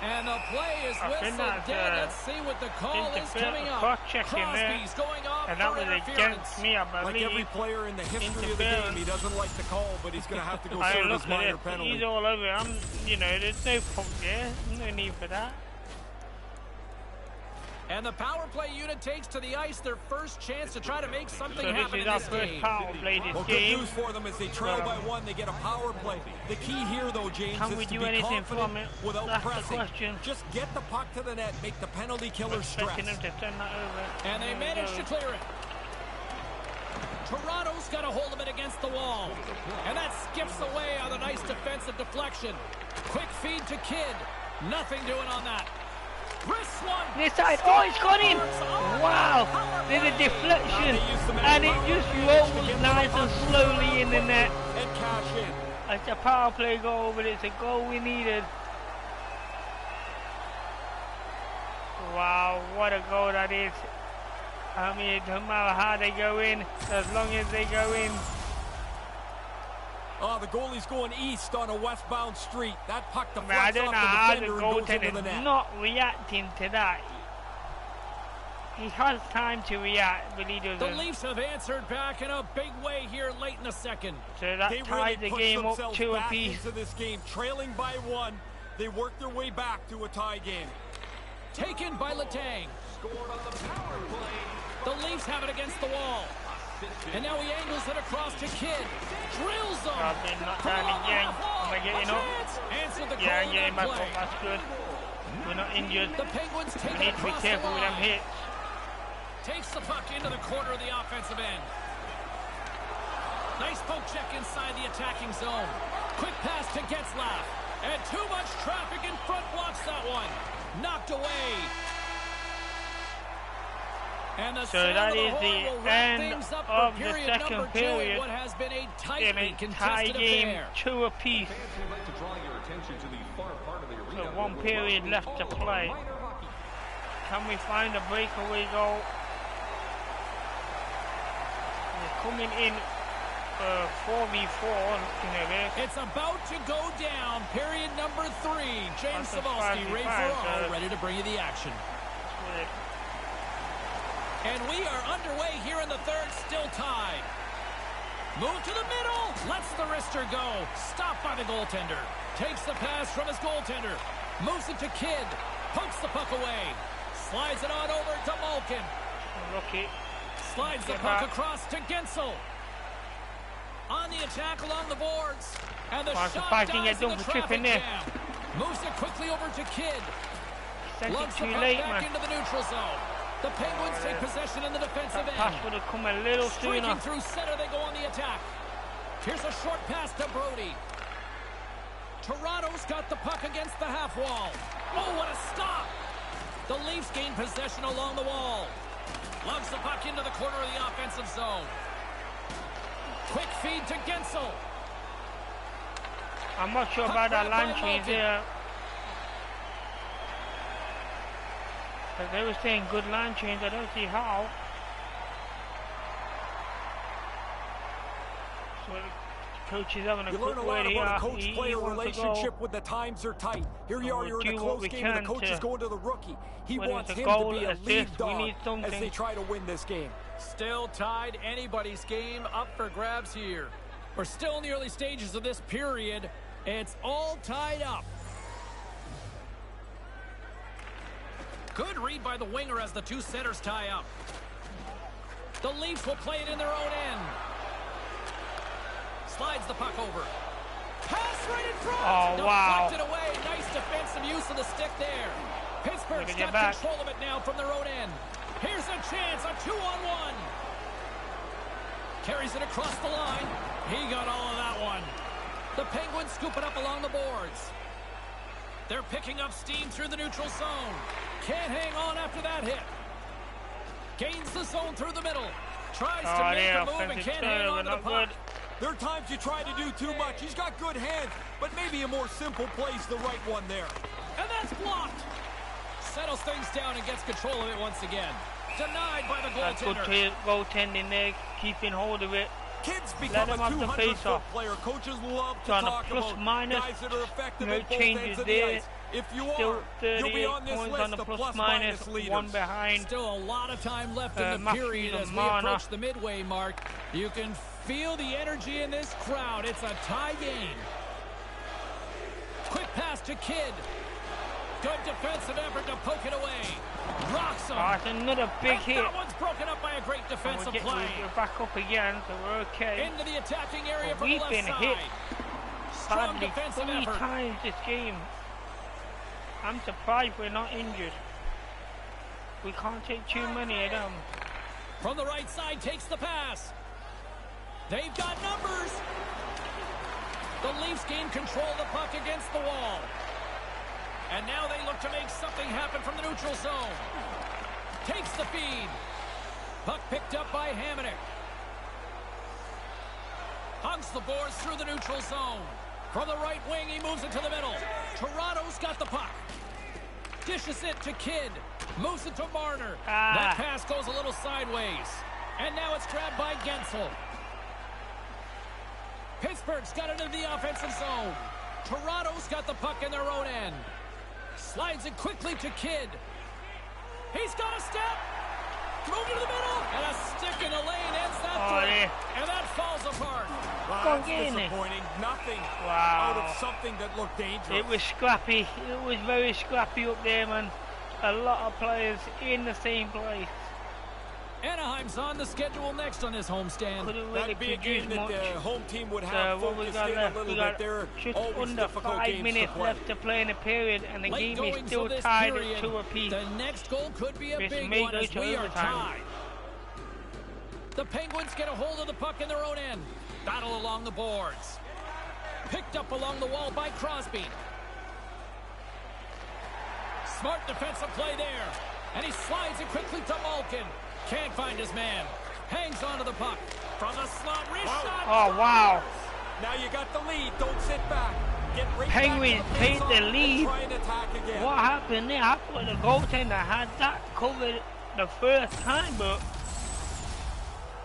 And the play is whistled dead. Let's see what the call is coming up. Crosby's going off and that for was interference. against me, I believe. Like every player in the history of the game, he doesn't like the call, but he's going to have to go serve his minor penalty. He's all over. There's no fault there. No need for that. And the power play unit takes to the ice their first chance to try to make something happen in this game. Power play this well, game. Good news for them as they trail by one. They get a power play. The key here, though, James, is to be confident without pressing. Just get the puck to the net, make the penalty killer stress. And they managed to clear it. Toronto's got a hold of it against the wall. And that skips away on a nice defensive deflection. Quick feed to Kidd. Nothing doing on that. This side, oh, it's gone in! Wow, there's a deflection, and it just rolls nice and slowly in the net. And cash in. It's a power play goal, but it's a goal we needed. Wow, what a goal that is. I mean, it doesn't matter how they go in, as long as they go in. Oh, the goalie's going east on a westbound street. That puck deflects I don't know how the goaltender's not reacting to that. He has time to react, but he doesn't. The Leafs have answered back in a big way here late in the second. So that ties the game up 2 apiece. Into this game, trailing by 1, they work their way back to a tie game. Taken by Letang. Scored on the power play. The Leafs have it against the wall. And now he angles it across to Kidd. Drills him. I've been knocked down again. Am I getting up? Answer the yeah, I'm getting back up. That's good. We're not injured. The Penguins take we need to be careful with them hits. Takes the puck into the corner of the offensive end. Nice poke check inside the attacking zone. Quick pass to Getzlaf. And too much traffic in front blocks that one. Knocked away. And the So that is the end of the second period. What has been a In a tie game, 2 apiece. So 1 period left to play. Can we find a breakaway goal? We're coming in 4v4. It's about to go down. Period number 3. James Savalsky, Ray Ferraro, ready to bring you the action. And we are underway here in the third, still tied. Move to the middle. Lets the wrister go. Stopped by the goaltender. Takes the pass from his goaltender. Moves it to Kidd. Pokes the puck away. Slides it on over to Malkin. Rookie. Slides the puck across to Gensel. On the attack along the boards. And the shot dives in the traffic jam. Moves it quickly over to Kidd. Lugs the puck back into the neutral zone. The Penguins take possession in the defensive end. Pass would have come a little sooner. Streaking through center, they go on the attack. Here's a short pass to Brody. Toronto's got the puck against the half wall. Oh, what a stop! The Leafs gain possession along the wall. Lugs the puck into the corner of the offensive zone. Quick feed to Gensel. I'm not sure about that line change there. But they were saying good line change. I don't see how. So the coach is having a learn a lot about a coach-player relationship when the times are tight. Here you are, you're in a close game, and the coach is going to the rookie. He wants him to be a lead dog as they try to win this game. Still tied, anybody's game up for grabs here. We're still in the early stages of this period. It's all tied up. Good read by the winger as the two centers tie up. The Leafs will play it in their own end. Slides the puck over. Pass right in front. Oh, wow. Deflected away. Nice defensive use of the stick there. Pittsburgh's got control of it now from their own end. Here's a chance, a 2-on-1. Carries it across the line. He got all of that one. The Penguins scoop it up along the boards. They're picking up steam through the neutral zone. Can't hang on after that hit. Gains the zone through the middle. Tries to make a move and can't hang on to the puck. There are times you try to do too much. He's got good hands, but maybe a more simple play's the right one there. And that's blocked. Settles things down and gets control of it once again. Denied by the goaltender. Good goaltending there, keeping hold of it. Kids become a 200-foot player. Coaches love to talk about guys that are effective at both ends of the ice. If you are, you'll be on this list of plus-minus leaders. One behind. Still a lot of time left in the period as we approach the midway mark. You can feel the energy in this crowd. It's a tie game. Quick pass to Kidd. Good defensive effort to poke it away. Rocks him. It's another big hit. That one's broken up by a great defensive play. We're back up again, so we're okay. Into the attacking area from the left side. We've been hit strong defensive 3 effort. times this game. I'm surprised we're not injured. We can't take too many of them. From the right side, takes the pass. They've got numbers. The Leafs gain control of the puck against the wall. And now they look to make something happen from the neutral zone. Takes the feed. Puck picked up by Hamonic. Hunks the boards through the neutral zone. From the right wing, he moves it to the middle. Toronto's got the puck. Dishes it to Kidd. Moves it to Marner. That pass goes a little sideways. And now it's grabbed by Gensel. Pittsburgh's got it into the offensive zone. Toronto's got the puck in their own end. Slides it quickly to Kidd. He's got a step. Move to the middle. And a stick in the lane ends that play. And that falls apart. Wow, that's disappointing. Nothing out of something that looked dangerous. It was scrappy. It was very scrappy up there, man. A lot of players in the same place. Anaheim's on the schedule next on this homestand. Couldn't really That'd be a game that the home team would have focused in a little bit. They're just always under difficult 5 minutes left to play in the period, and the game is still tied at 2 apiece. The next goal could be a big one as we are tied. The Penguins get a hold of the puck in their own end. Battle along the boards. Picked up along the wall by Crosby. Smart defensive play there. And he slides it quickly to Malkin. Can't find his man. Hangs onto the puck. From the slot, wrist shot. Oh, wow. Now you got the lead. Don't sit back. Get right Penguins back to take the face-off lead. and try and attack again. What happened there? I thought the goaltender had that covered the first time, but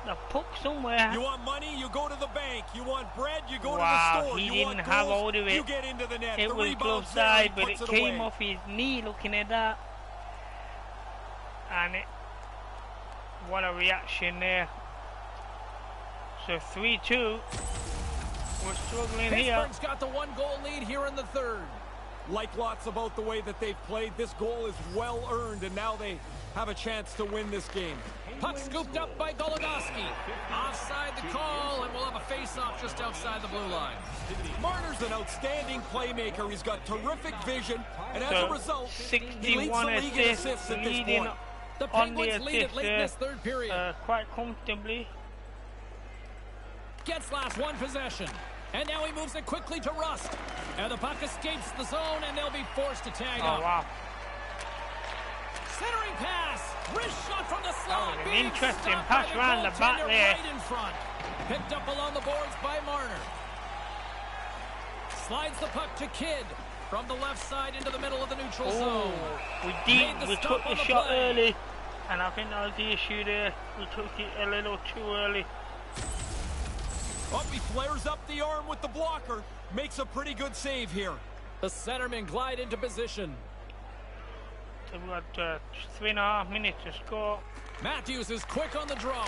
the puck somewhere. You want money, you go to the bank. You want bread, you go Wow, to the store. he You didn't want have goals, hold of it. you get into the net. It The was rebound's close there, he side, but it puts came away. off his knee looking at that. And what a reaction there. So 3-2. We're struggling here. Pittsburgh's got the 1-goal lead here in the third. Like lots about the way that they've played, this goal is well earned, and now they have a chance to win this game. Puck scooped up by Goligoski. Offside the call, and we'll have a face-off just outside the blue line. Marner's an outstanding playmaker. He's got terrific vision, and as So, a result, he leads the 61 league in assists, assists at this leading point. The on the Penguins lead it assist late in this third period. quite comfortably. Gets last one possession. And now he moves it quickly to Rust. And the puck escapes the zone, and they'll be forced to tag up. Oh, wow. Centering pass. Wrist shot from the slot. was an Being interesting stopped pass by the round the back goaltender there. right in front. Picked up along the boards by Marner. Slides the puck to Kidd. From the left side into the middle of the neutral zone. Made the We stop took the on the shot play. early, and I think that was the issue there. We took it a little too early. Up, he flares up the arm with the blocker. Makes a pretty good save here. The centermen glide into position. So we've got 3.5 minutes to score. Matthews is quick on the draw.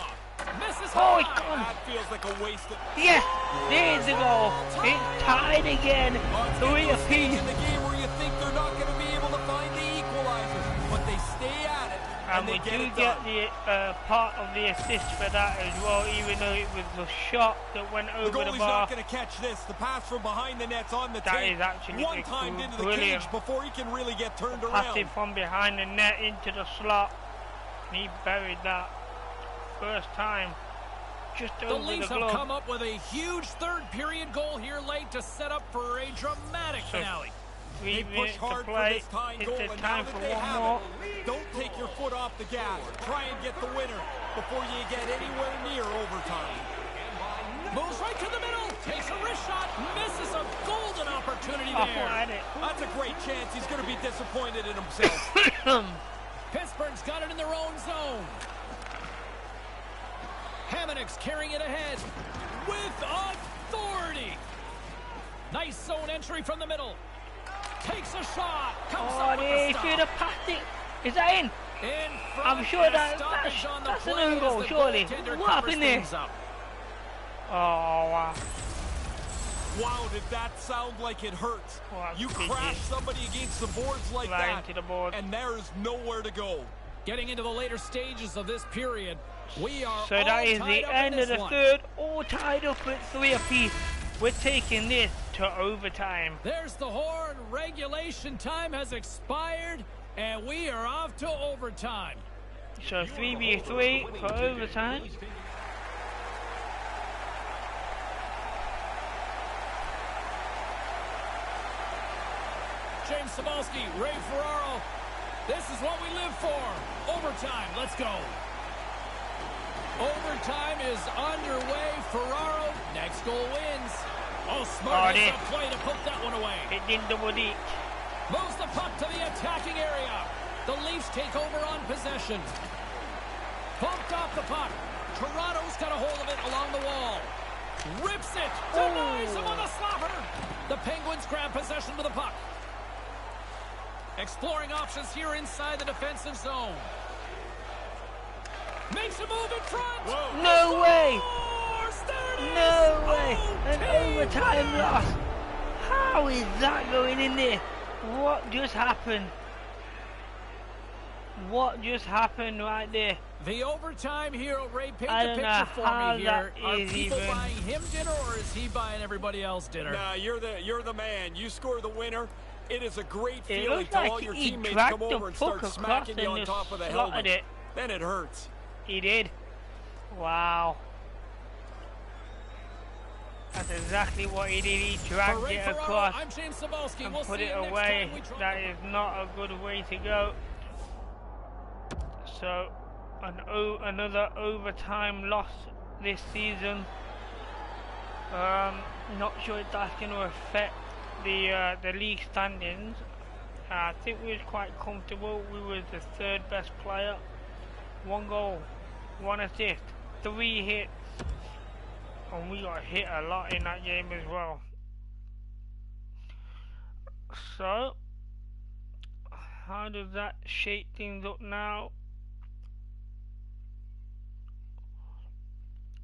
Misses Oh, he high. come. That feels like a waste of... Yes, there's the goal. It's tied again. Three apiece. In the game where you think they're not going to be able to find the equalizer, but they stay at it, And they we get do it get done. the part of the assist for that as well, even though it was the shot that went The over the goalie's bar. not going to catch this. The pass from behind the net's on the That tape. is actually One time into the brilliant. cage before he can really get turned Passed around. it from behind the net into the slot. And he buried that first time. Just The over Leafs the have glove. come up with a huge third period goal here late to set up for a dramatic finale. 3 They push minutes to hard for play. this tying It's goal, the and now time that for they one have more. it, don't take your foot off the gas. Try and get the winner before you get anywhere near overtime. Moves right to the middle. Takes a wrist shot. Misses a golden opportunity Oh, there. at it. That's a great chance. He's going to be disappointed in himself. Pittsburgh's got it in their own zone. Hamannik's carrying it ahead with authority. Nice zone entry from the middle. Takes a shot. Comes Oh, up with they the should stop. have passed it. Is that in? In front, I'm sure and a that's stoppage on the an play own as goal, the surely. goaltender What covers happened there? things up. Oh, wow. Wow, did that sound like it hurts? Well, You it crash did. somebody against the boards like Fly that, into the board. and there's nowhere to go. Getting into the later stages of this period, we are So all that is tied the up in end of this the one. third, all tied up at 3 apiece. We're taking this to overtime. There's the horn. Regulation time has expired, and we are off to overtime. So 3v3 for overtime. James Cybulski, Ray Ferraro. This is what we live for. Overtime. Let's go. Overtime is underway. Ferraro, next goal wins. Oh, smart it. play to put that one away. It didn't double deep. Moves the puck to the attacking area. The Leafs take over on possession. Bumped off the puck. Toronto's got a hold of it along the wall. Rips it. Denies him on the slapper. The Penguins grab possession of the puck. Exploring options here inside the defensive zone. Makes a move in front. Whoa. No way! Scores! There it is! No way! An OT overtime win! loss! How is that going in there? What just happened? What just happened right there? The overtime hero, Ray, paint I the don't picture know for how me here. that Are is people even- buying him dinner, or is he buying everybody else dinner? Nah, you're the man. You score the winner. It is a great It feeling looks to all like your he teammates dragged come the over and puck start across smacking you and on just top of the slotted helmet. it. Then it hurts. He did. Wow. That's exactly what he did. He For dragged Ray it Ferraro, across I'm James Cybulski. and We'll put see it you next away. time we try. That is not a good way to go. So another overtime loss this season. Not sure if that's going to affect the league standings. I think we was quite comfortable. We were the third best player. 1 goal, 1 assist, 3 hits, and we got hit a lot in that game as well. So, how does that shake things up now?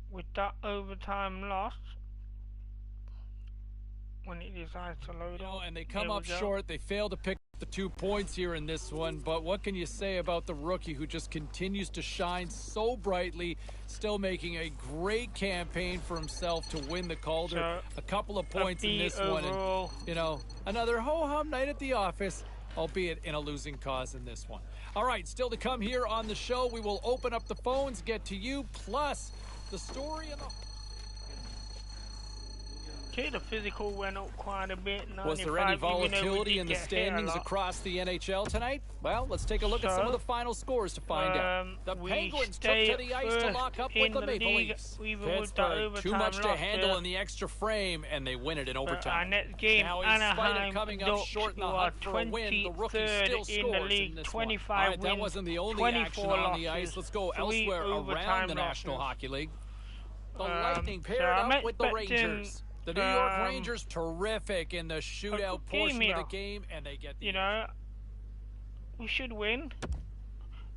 With that overtime loss, when it decides to load up, and they come up short. They fail to pick the 2 points here in this one, but what can you say about the rookie who just continues to shine so brightly, still making a great campaign for himself to win the Calder? So, a couple of points in this overall, one, and another ho-hum night at the office, albeit in a losing cause in this one. All right, still to come here on the show. We will open up the phones, get to you, plus the story and the... Okay, the physical went up quite a bit. Was there any volatility in the standings across the NHL tonight? Well, let's take a look at some of the final scores to find out. The Penguins took to the ice to lock up with the Maple Leafs. Pittsburgh, too much to handle in the extra frame, and they win it in overtime. Our next game, now, Anaheim coming up Ducks, short in the hunt for a win, the rookie still scores in the league, this 25 one. All right, wins, that wasn't the only action on the ice. Let's go elsewhere around the National Hockey League. The Lightning paired up with the Rangers. The New York Rangers terrific in the shootout portion of the game, and they get the we should win.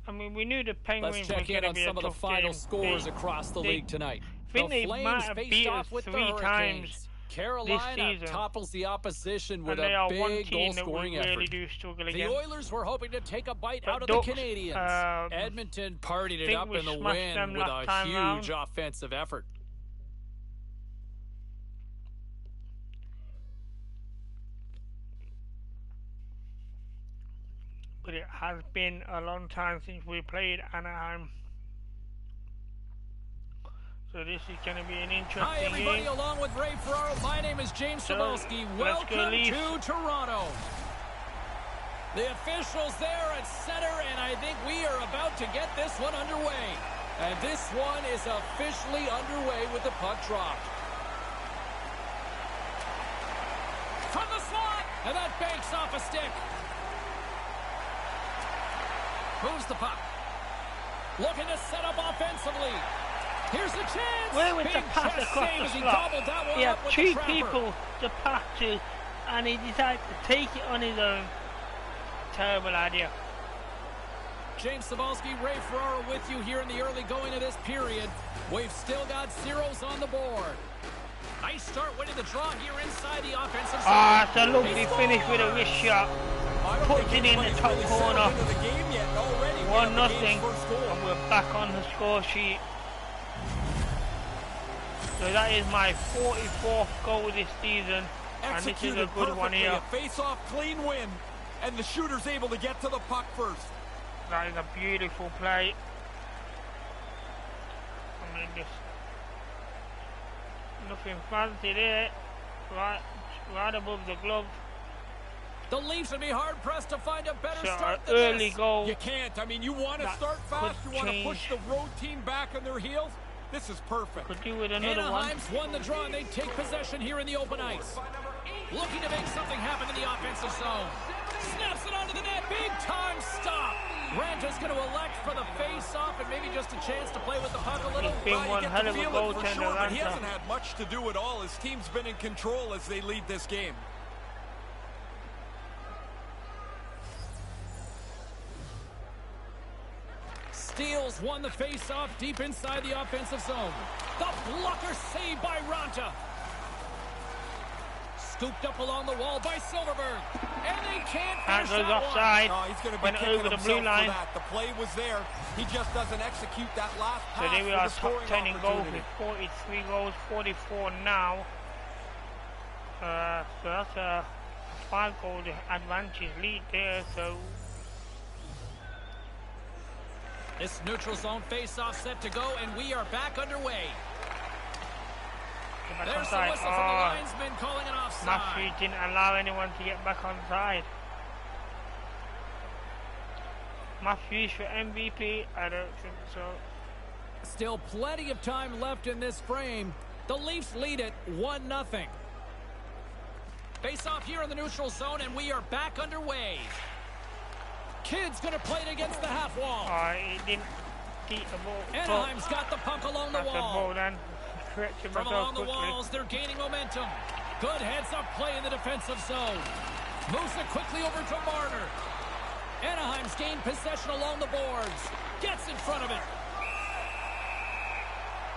I mean, we knew the Penguins Let's check in on some of the final scores across the league tonight. The Flames faced off with the Hurricanes. Carolina topples the opposition with a big goal-scoring effort. The Oilers were hoping to take a bite out of the Canadiens. Edmonton partied it up in the win with a huge offensive effort. But it has been a long time since we played Anaheim. So this is going to be an interesting game. Hi everybody, along with Ray Ferraro, my name is James Cebulski. Welcome to Toronto. The officials there at center, and I think we are about to get this one underway. And this one is officially underway with the puck dropped. From the slot, and that banks off a stick. Moves the puck. Looking to set up offensively. Here's the chance. Where was the pass across the slot? He had 2 people to pass to, and he decided to take it on his own. Terrible idea. James Cebulski, Ray Ferraro with you here in the early going of this period. We've still got zeros on the board. Nice start winning the draw here inside the offensive zone. It's a lovely finish with a wrist shot. Puts it in the top corner. 1-0, and we're back on the score sheet. So that is my 44th goal this season, and this is a good one here. A face-off clean win, and the shooter's able to get to the puck first. That is a beautiful play. I mean, this nothing fancy there. Right above the glove. The Leafs would be hard-pressed to find a better start than early this. Goal. You can't. I mean, you want to start fast. You want to push the road team back on their heels. This is perfect. Could do with another Anaheim's won the draw, and they take possession here in the open ice. Looking to make something happen in the offensive zone. Snaps it onto the net. Big-time stop. Ranta's going to elect for the face-off and maybe just a chance to play with the puck a little. He's been one hell of a goaltender, but he hasn't had much to do at all. His team's been in control as they lead this game. Steals won the face-off deep inside the offensive zone. The blocker saved by Ranta. Scooped up along the wall by Silverberg. And they can't finish that offside. Oh, he's going to be went over the blue line. The play was there. He just doesn't execute that last pass. So there we are, top 10 in goals with 43 goals, 44 now. So that's a 5-goal advantage lead there. So this neutral zone face-off set to go, and we are back underway. There's the whistle from the linesman calling an offside. Matthews didn't allow anyone to get back on side. Matthews for MVP? I don't think so. Still plenty of time left in this frame. The Leafs lead it 1-0. Face off here in the neutral zone, and we are back underway. Kidd's going to play it against the half wall. He didn't keep the ball. Anaheim's got the puck along the wall. From along the walls, they're gaining momentum. Good heads-up play in the defensive zone. Moves it quickly over to Marner. Anaheim's gained possession along the boards. Gets in front of it.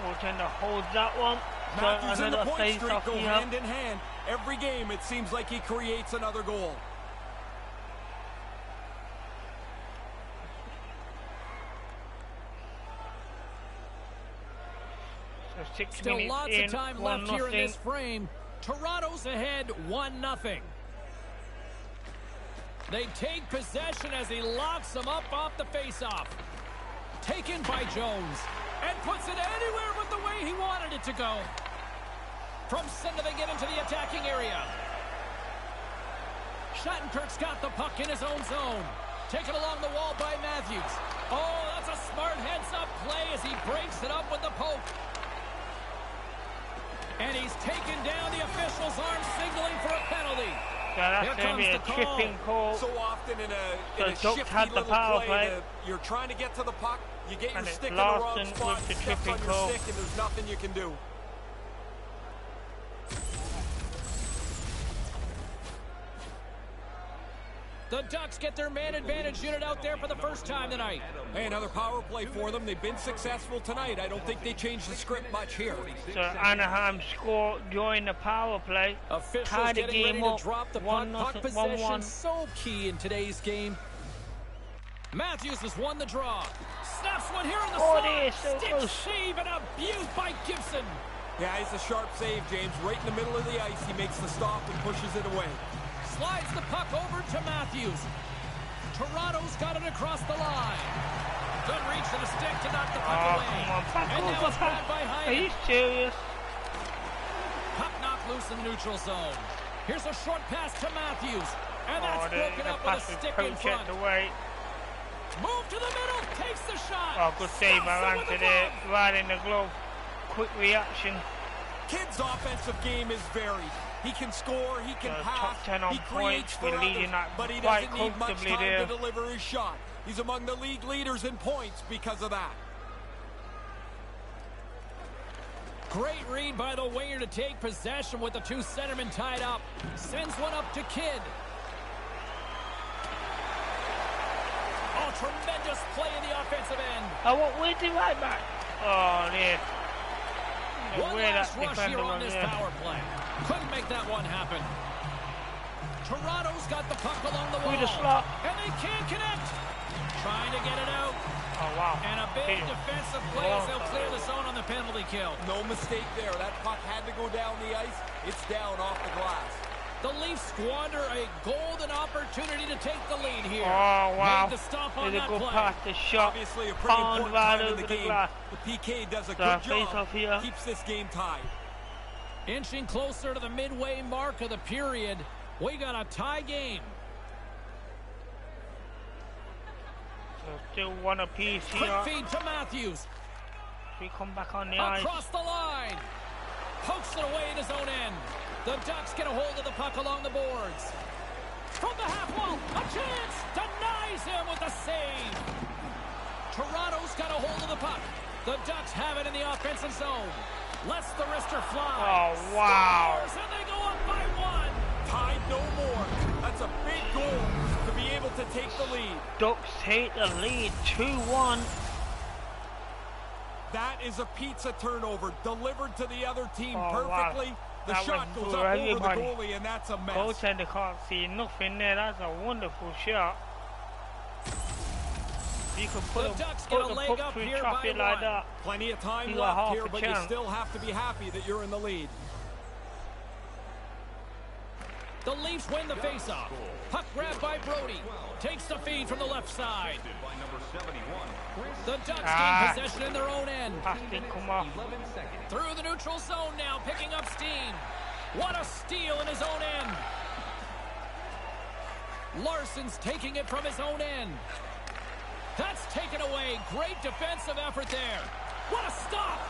Goaltender holds that one. Matthews and the point streak go hand in hand. Every game, it seems like he creates another goal. So still lots of time left here in this frame. Toronto's ahead 1-0. They take possession as he locks them up off the faceoff. Taken by Jones. And puts it anywhere but the way he wanted it to go. From center, they get into the attacking area. Shattenkirk's got the puck in his own zone. Taken along the wall by Matthews. Oh, that's a smart heads-up play as he breaks it up with the poke. And he's taken down the official's arm, signaling for a penalty. Yeah, that's going to be a tripping call. So often in a shifty little play, you're trying to get to the puck, you get your stick in the wrong spot, steps on your stick, and there's nothing you can do. The Ducks get their man advantage unit out there for the first time tonight. Hey, another power play for them. They've been successful tonight. I don't think they changed the script much here. So Anaheim score during the power play. Officials getting ready to drop the puck. Puck possession so key in today's game. Matthews has won the draw. Snaps one here in the slot. Stick save and a beaut by Gibson. Yeah, it's a sharp save, James. Right in the middle of the ice, he makes the stop and pushes it away. Slides the puck over to Matthews. Toronto's got it across the line. Good reach to the stick to knock the puck away. And now it's grabbed by Hyman. Are you serious? Puck knocked loose in the neutral zone. Here's a short pass to Matthews. And that's broken up with a stick in front. Move to the middle. Takes the shot. Oh, good save by Anthony there. Right in the glove. Quick reaction. Kidd's offensive game is varied. He can score, he can pass, top 10 on he creates for others, but he doesn't need much time to deliver his shot. He's among the league leaders in points because of that. Great read by the winger to take possession with the two centermen tied up. Sends one up to Kidd. Oh, tremendous play in the offensive end. Oh, where's the right back? Oh, there. One last rush here on this power play. Couldn't make that one happen. Toronto's got the puck along the wall. And they can't connect. Trying to get it out. Oh, wow. And a big defensive play as they'll clear the zone on the penalty kill. No mistake there. That puck had to go down the ice. It's down off the glass. The Leafs squander a golden opportunity to take the lead here. Oh, wow. Made the stop on that play. Past the shot. Obviously a pretty important time in the game. The PK does a good job. Keeps this game tied. Inching closer to the midway mark of the period. We got a tie game. So still one apiece here. Quick feed to Matthews. We come back on the ice. Across the line. Pokes it away in his own end. The Ducks get a hold of the puck along the boards. From the half wall, a chance! Denies him with a save. Toronto's got a hold of the puck. The Ducks have it in the offensive zone. Lets the wrister fly. Oh, wow. Scores, and they go up by one. Tied no more. That's a big goal to be able to take the lead. Ducks take the lead, 2-1. That is a pizza turnover delivered to the other team perfectly. Wow. The shot goes up over the goalie, and that's a mess. Goaltender can't see nothing there. That's a wonderful shot. You can put the puck through traffic like that. Plenty of time left here, but you still have to be happy that you're in the lead. The Leafs win the faceoff. Puck grabbed by Brody. Takes the feed from the left side. The Ducks gain possession in their own end. Through the neutral zone now, picking up steam. What a steal in his own end. Larson's taking it from his own end. That's taken away. Great defensive effort there. What a stop!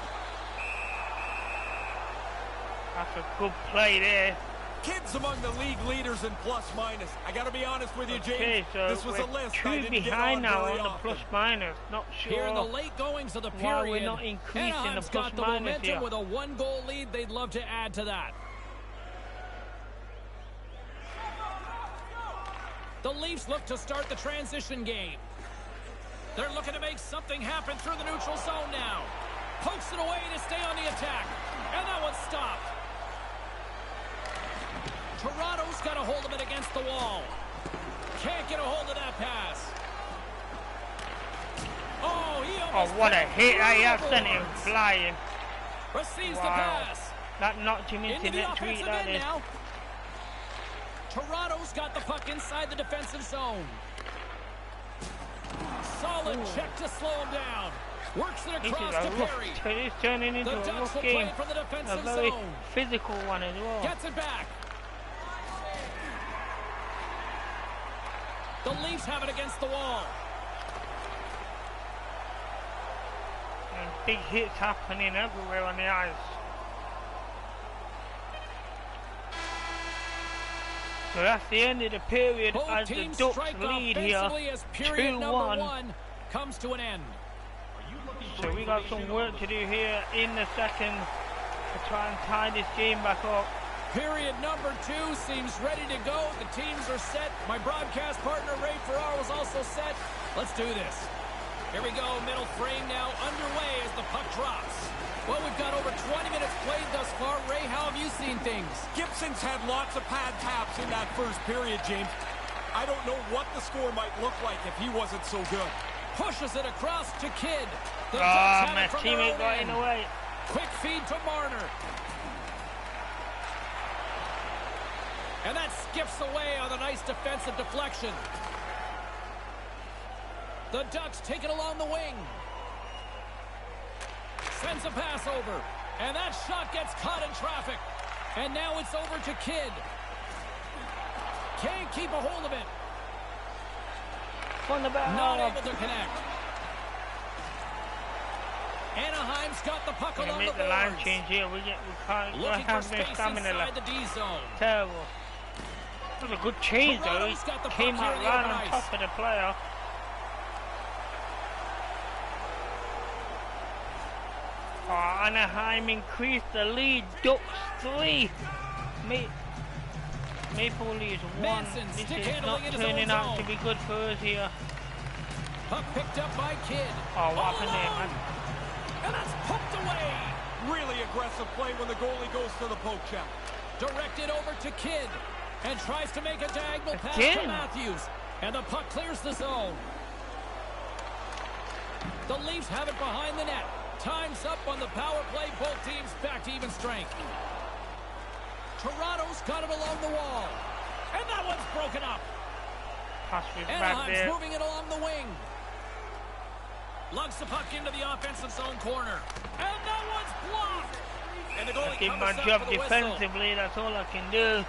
That's a good play there. Kids among the league leaders in plus-minus. I got to be honest with you, James. Okay, so this was a list I didn't behind get on now very on the often. plus-minus. Not sure Here in the late goings of the period, why we're not increasing Anaheim's the got the plus-minus momentum here. with a one-goal lead. They'd love to add to that. The Leafs look to start the transition game. They're looking to make something happen through the neutral zone now. Pokes it away to stay on the attack. And that one's stopped. Toronto's got a hold of it against the wall. Can't get a hold of that pass. Oh, he almost what a hit. I have sent him boards. flying. Receives the Wow. pass. That knocked him into Into the net tweet, offensive that end is. now. Toronto's got the puck inside the defensive zone. Solid check to slow him down. Works it This is across a to rough, Perry. it's turning into The a Ducks rough will play game. it from the A defensive very zone. physical one as well. Gets it back. The Leafs have it against the wall. And big hits happening everywhere on the ice. So that's the end of the period Both as the teams Ducks strike lead here offensively as period number 2-1. one comes to an end. So we got some work to do here in the second to try and tie this game back up. Period number 2 seems ready to go. The teams are set. My broadcast partner, Ray Ferraro, is also set. Let's do this. Here we go. Middle frame now underway as the puck drops. Well, we've got over 20 minutes played thus far. Ray, how have you seen things? Gibson's had lots of pad taps in that first period, James. I don't know what the score might look like if he wasn't so good. Pushes it across to Kidd. The Ducks have My it from their teammate own got in end. the way. Quick feed to Marner. And that skips away on a nice defensive deflection. The Ducks take it along the wing. Sends a pass over. And that shot gets caught in traffic. And now it's over to Kidd. Can't keep a hold of it. On the back. Not able to connect. Anaheim's got the puck We're along gonna the make the line boards. change here. We can't Looking for have no space stamina inside left. the D zone. Terrible. That was a good change though. Toronto's got the He came puck here out in the right open on ice. top of the player. Anaheim increased the lead. Ducks 3. Maple Leafs 1. Manson This stick is handling not in his own turning out zone. to be good for us here. Puck picked up by Kidd. Oh, what All happened there, alone. man? And that's poked away. Really aggressive play when the goalie goes to the poke check. Directed over to Kidd. And tries to make a diagonal pass to Again. Matthews. And the puck clears the zone. The Leafs have it behind the net. Time's up on the power play. Both teams back to even strength. Toronto's got it along the wall. And that one's broken up. Pass was back Anaheim's there. moving it along the wing. Lugs the puck into the offensive zone corner. And that one's blocked. And the I goalie did covers my up job for the whistle. defensively. That's all I can do.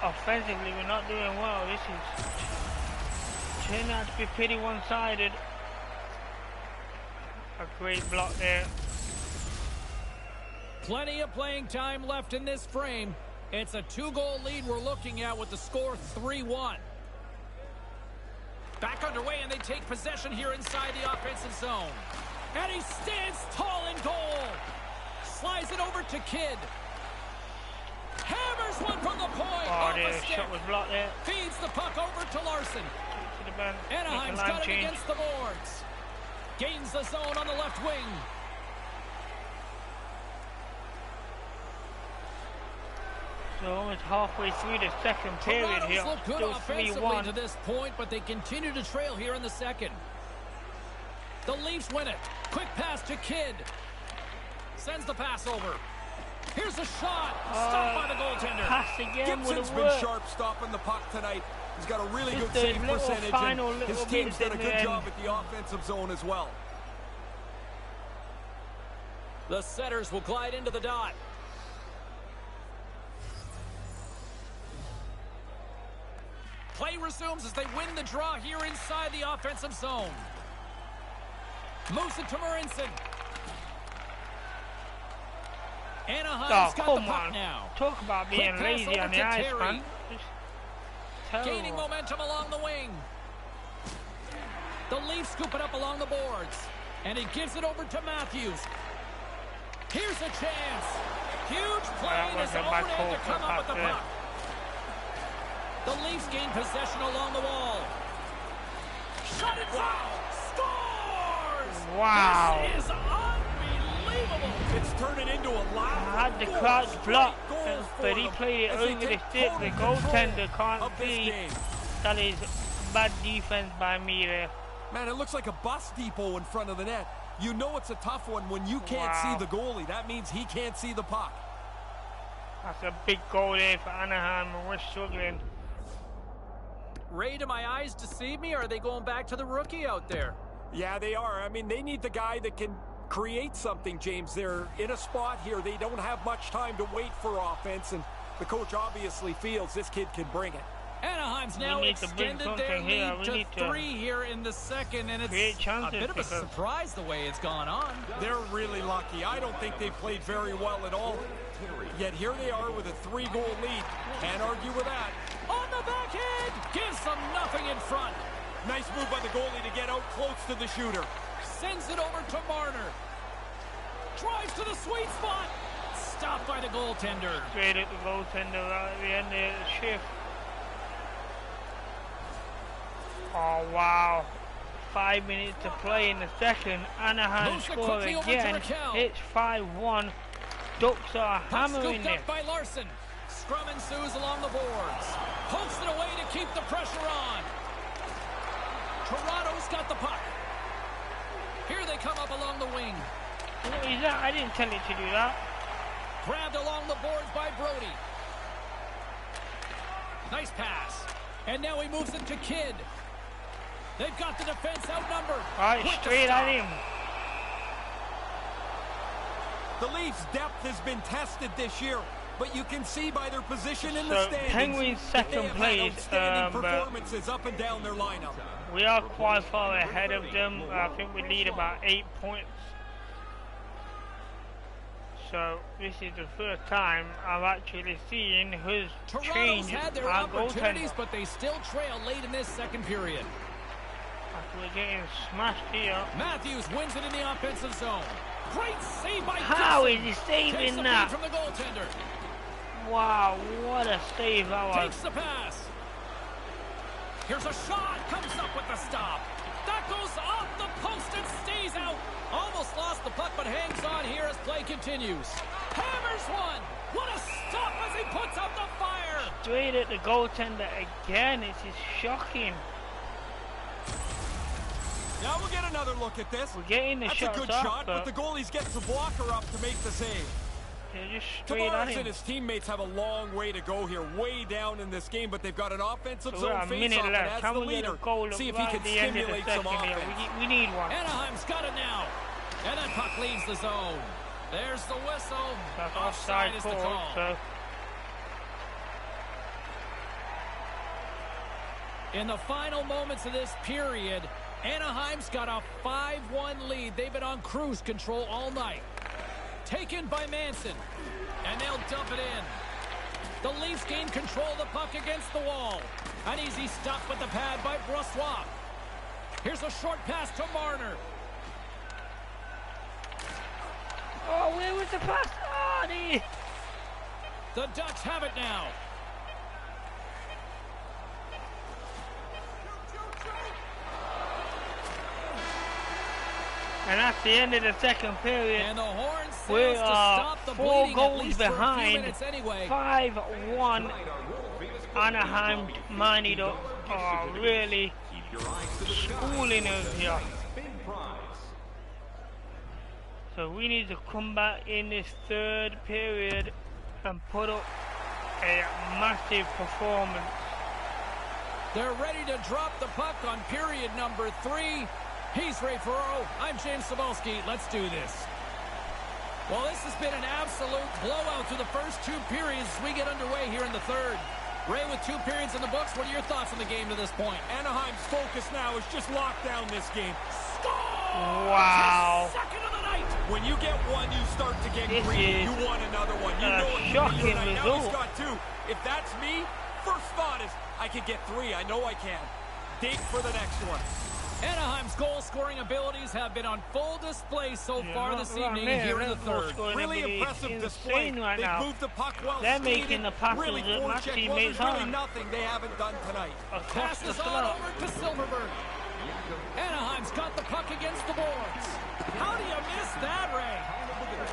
Offensively, we're not doing well. This is turning out to be pretty one-sided. A great block there. Plenty of playing time left in this frame. It's a 2-goal lead we're looking at with the score 3-1. Back underway, and they take possession here inside the offensive zone. And he stands tall in goal. Slides it over to Kidd. Hammers one from the point. Oh, off the a stick. shot was blocked there. Feeds the puck over to Larson. To the bench. Make Anaheim's a line got it change. against the boards. Gains the zone on the left wing. So almost halfway through the second period Toronto's here. look good Still offensively 3-1. to this point, but they continue to trail here in the second. The Leafs win it. Quick pass to Kidd. Sends the pass over. Here's a shot. Stopped by the goaltender. Pass again would Gibson's have been worked. sharp stopping the puck tonight. He's got a really Just good those save little percentage, final and little his team's bits done a in good the job end. at the offensive zone as well. The setters will glide into the dot. Play resumes as they win the draw here inside the offensive zone. Moves it to Marinson. Anaheim's got the puck now. Talk about being lazy on the ice, man. Gaining momentum along the wing. The Leafs scoop it up along the boards. And he gives it over to Matthews. Here's a chance. Huge play as Oden to come up with the puck. The Leafs gain possession along the wall. Shot it down. Scores! Wow. This is unbelievable. It's turning into a loud. I had the crowd blocked, but he played it over the stick. The goaltender can't see. That is bad defense by me there. Man, it looks like a bus depot in front of the net. You know it's a tough one when you can't see the goalie. That means he can't see the puck. That's a big goal there for Anaheim, and we're struggling. Ray, do my eyes deceive me, or are they going back to the rookie out there? Yeah, they are. I mean, they need the guy that can create something, James. They're in a spot here. They don't have much time to wait for offense, and the coach obviously feels this kid can bring it. Anaheim's now extended their lead to 3 here in the second, and it's a bit of a surprise the way it's gone on. They're really lucky. I don't think they've played very well at all. Yet here they are with a 3-goal lead. Can't argue with that. On the backhand! Gives them nothing in front. Nice move by the goalie to get out close to the shooter. Sends it over to Marner. Drives to the sweet spot. Stopped by the goaltender. Straight at the goaltender right at the end of the shift. Oh, wow. 5 minutes to play in the second. Anaheim score again. It's 5-1. Ducks are hammering it. Up by Larson. Scrum ensues along the boards. Pokes it away to keep the pressure on. Toronto's got the puck. Here they come up along the wing. What is that? I didn't tell it to do that. Grabbed along the boards by Brody. Nice pass. And now he moves it to Kidd. They've got the defense outnumbered. All right, straight at him. The Leafs' depth has been tested this year, but you can see by their position in the standings. Penguins second place. Performances up and down their lineup. We are quite far ahead of them. I think we lead about 8 points. So this is the first time I've actually seen who's changed had their our opportunities, but they still trail late in this second period. We're getting smashed here. Matthews wins it in the offensive zone. Great save by How is he saving that? From the goaltender. Wow, what a save that was. Takes the pass. Here's a shot. Comes up with the stop. That goes off the post and stays out. Almost lost the puck, but hangs on here as play continues. Hammers one. What a stop as he puts out the fire. Straight at the goaltender again. This is shocking. Now we'll get another look at this. We're getting the shots. That's a good shot, but the goalies get the blocker up to make the save. They're just straight at him. And his teammates have a long way to go here, way down in this game, but they've got an offensive zone face-off, and as the leader, see if he can stimulate some offense. We need one. Anaheim's got it now. And that puck leaves the zone. There's the whistle. That's offside is the call. So. In the final moments of this period, Anaheim's got a 5-1 lead. They've been on cruise control all night. Taken by Manson. And they'll dump it in. The Leafs gain control of the puck against the wall. An easy stop with the pad by Brossoit. Here's a short pass to Marner. Oh, where was the pass? Oh, the Ducks have it now. And that's the end of the second period. And the horn we to are stop the 4 bleeding, goals behind. Anyway. 5-1. Anaheim minded up are really schooling us here. So we need to come back in this third period and put up a massive performance. They're ready to drop the puck on period number 3. He's Ray Ferraro. I'm James Cebulski. Let's do this. Well, this has been an absolute blowout through the first 2 periods as we get underway here in the third. Ray, with 2 periods in the books, what are your thoughts on the game to this point? Anaheim's focus now is just lock down this game. Score! Wow. Second of the night. When you get one, you start to get This greedy. is You want another one. You know it shocking could be your night. Now he's result. got 2. If that's me, first thought is I could get 3. I know I can. Dig for the next one. Anaheim's goal-scoring abilities have been on full display so far this evening here in the third. Really impressive display. Right They've now. moved the puck well. They're skated. making the passes really that my forecheck. teammates Well, there's really aren't. nothing they haven't done tonight. Across the Passes on slot. over to Silverberg. Anaheim's got the puck against the boards. How do you miss that, Ray?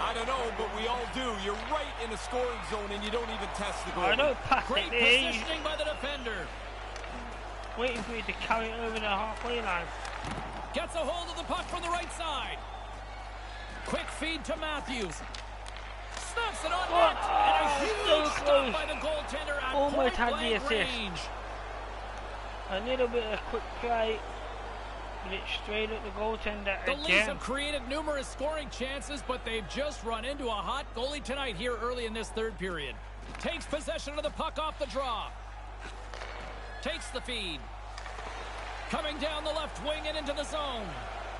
I don't know, but we all do. You're right in the scoring zone, and you don't even test the goal. I don't pass Great it there. positioning by the defender. Waiting for you to carry it over the halfway line. Gets a hold of the puck from the right side. Quick feed to Matthews. Snaps it on What? net. And a Oh, huge so stop close. by the goaltender at Almost had the point-blank assist. range. A little bit of quick play. But it's straight at the goaltender The Leafs again. have created numerous scoring chances, but they've just run into a hot goalie tonight here early in this third period. Takes possession of the puck off the draw. Takes the feed. Coming down the left wing and into the zone.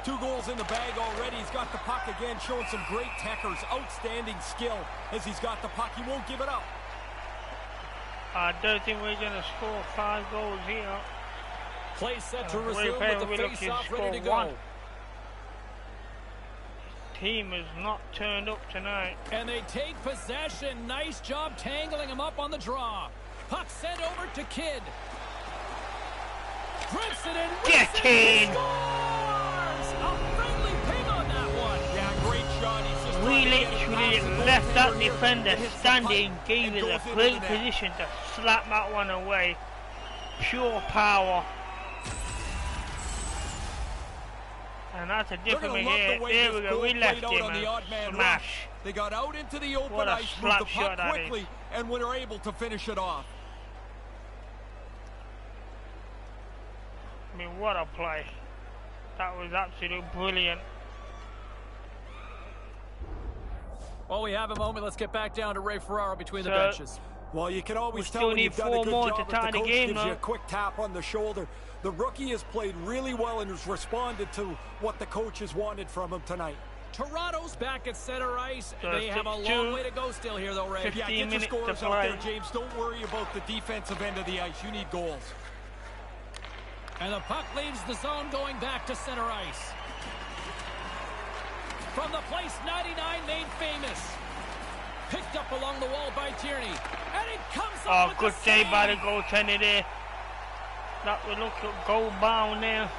2 goals in the bag already. He's got the puck again, showing some great techers. Outstanding skill as he's got the puck. He won't give it up. I don't think we're going to score 5 goals here. Play set to we're resume paying- with the we're looking to face-off ready to score go. 1. Team has not turned up tonight. And they take possession. Nice job tangling him up on the draw. Puck sent over to Kidd. Grips it in. Get in! Scores! A friendly ping on that one. Yeah, great shot. He's just We trying to get it literally past the left that goaltender here. defender It hits the standing, pipe gave and us goes a into great the net. position to slap that one away. Pure power. And that's a They're different going to love here. the way There this we go. goal We left played out him on the odd man and rush. smash. They got out into the open What a ice, moved slap the shot puck that quickly, is. and were able to finish it off. I mean, what a play. That was absolutely brilliant. While we have a moment, let's get back down to Ray Ferraro between the So- benches. Well, you can always We tell still when need you've done a 4 good more job to if the tie the coach game, gives you though. a quick tap on the shoulder. The rookie has played really well and has responded to what the coaches wanted from him tonight. Toronto's back at center ice. So They have a 6-2. long way to go still here, though, Ray. 15 Yeah, get your minutes to scores out play. there, James. Don't worry about the defensive end of the ice. You need goals. And the puck leaves the zone going back to center ice. From the place 99 made famous. Picked up along the wall by Tierney. And it comes up Oh, with good the save by the save. goaltender there. That would look at goal bound there.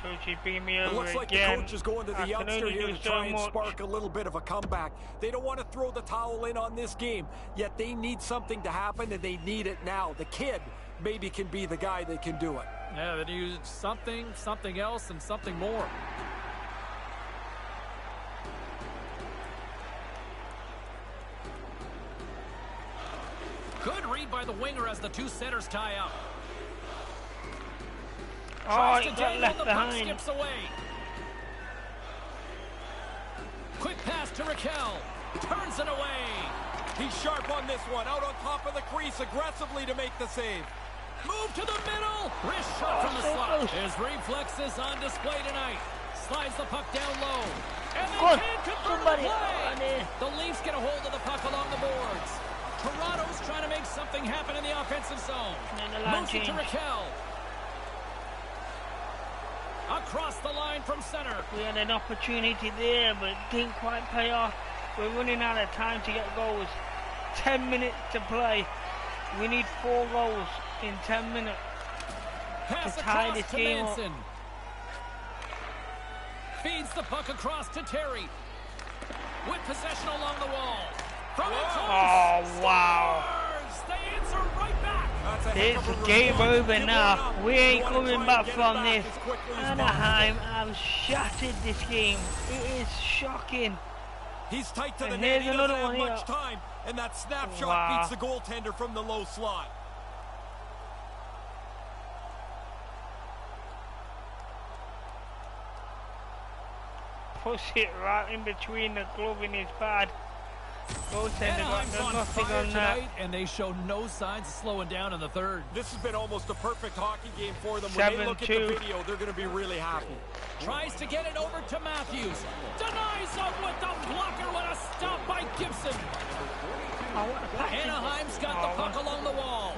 Coach, beat me It over looks like again. the coach is going to I the can youngster only here do to so try and much. spark a little bit of a comeback. They don't want to throw the towel in on this game, yet they need something to happen, and they need it now. The kid maybe can be the guy that can do it. Yeah, they use something else, and something more. Good read by the winger as the 2 centers tie up. Oh, Tries he to got dangle, left the puck behind. skips away. Quick pass to Raquel. Turns it away. He's sharp on this one, out on top of the crease aggressively to make the save. Move to the middle. Wrist shot from the so slot. close. His reflexes on display tonight. Slides the puck down low. And they Good. can't convert Somebody the on play. there. The Leafs get a hold of the puck along the boards. Toronto's trying to make something happen in the offensive zone. And the line Moves it to change. Raquel. Across the line from center. We had an opportunity there, but it didn't quite pay off. We're running out of time to get goals. 10 minutes to play. We need 4 goals in 10 minutes. Pass to tie across this to game up. Manson. Feeds the puck across to Terry. With possession along the wall. From the close. Oh, wow. Scores! They answer right back. That's a heck It's of a game response. over Give one now. up. We You ain't wanna coming try and back get it from back this. as quickly as Anaheim have shattered this game. It is shocking. He's tight to the And net. here's He doesn't another have one much here. time, and that snapshot Wow. beats the goaltender from the low slot. puts it right in between the glove and his pad. Anaheim's on fire tonight, and they show no signs of slowing down in the third. This has been almost a perfect hockey game for them. When they look at the video, they're going to be really happy. Tries to get it over to Matthews. Denies him with the blocker. What a stop by Gibson. Anaheim's got the puck along the wall.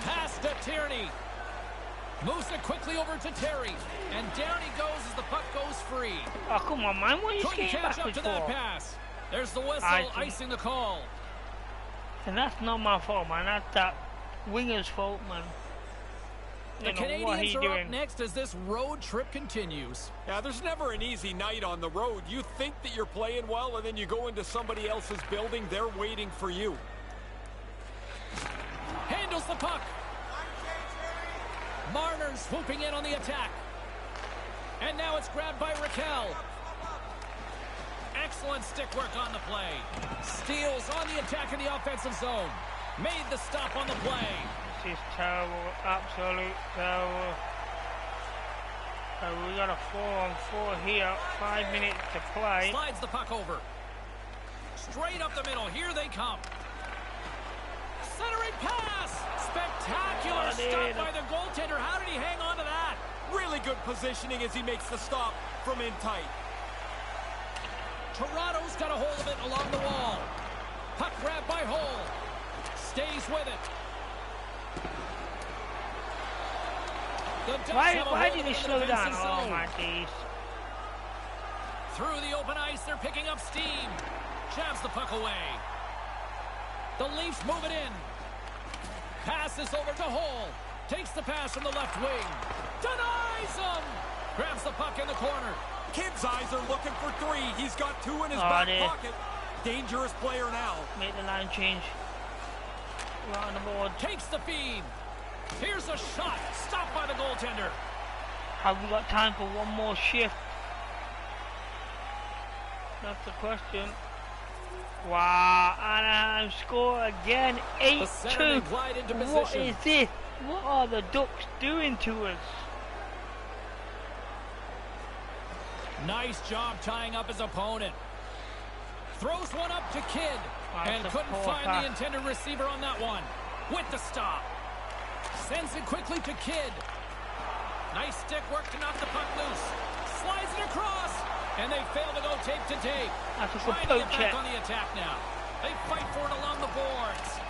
Pass to Tierney. Moves it quickly over to Terry. And down he goes as the puck goes free. Oh, come on, man. What are you Couldn't skating catch up backwards to that for? pass. There's the whistle, icing the call. And that's not my fault, man. That's that winger's fault, man. The Canadians are up next as this road trip continues. Yeah, there's never an easy night on the road. You think that you're playing well, and then you go into somebody else's building. They're waiting for you. Handles the puck. Marner swooping in on the attack. And now it's grabbed by Raquel. Excellent stick work on the play. Steals on the attack in the offensive zone. Made the stop on the play. This is terrible. Absolute terrible. We got a 4-on-4 here. 5 minutes to play. Slides the puck over. Straight up the middle. Here they come. Centering pass. Spectacular stop by the goaltender. How did he hang on to that? Really good positioning as he makes the stop from in tight. Toronto's got a hold of it along the wall. Puck grab by Hull. Stays with it. Why did he slow down? Oh my days. Through the open ice, they're picking up steam. Jabs the puck away. The Leafs move it in. Passes over to Hull. Takes the pass from the left wing. Denies him. Grabs the puck in the corner. Kid's eyes are looking for three. He's got two in his back pocket. Dangerous player now. Make the line change. Right on the board. Takes the feed. Here's a shot. Stopped by the goaltender. Have we got time for one more shift? That's the question. Wow, Anaheim score again. 8-2. What is this? What are the Ducks doing to us? Nice job tying up his opponent. Throws one up to Kidd. And couldn't find the intended receiver on that one. With the stop. Sends it quickly to Kidd. Nice stick work to knock the puck loose. Slides it across. And they fail to go tape to tape. Trying to get back on the attack now. They fight for it along the boards.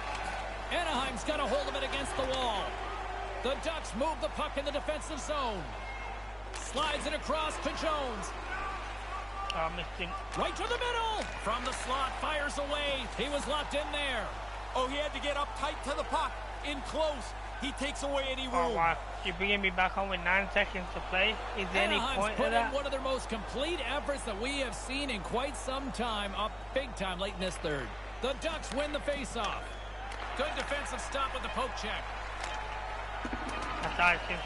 Anaheim's got a hold of it against the wall. The Ducks move the puck in the defensive zone. Slides it across to Jones. Right to the middle. From the slot, fires away. He was locked in there. Oh, he had to get up tight to the puck. In close. He takes away any room. Oh, wow. You're bringing me back on with 9 seconds to play. Is there any point to that? One of their most complete efforts that we have seen in quite some time. Up big time late in this third. The Ducks win the faceoff. Good defensive stop with the poke check. That's icing.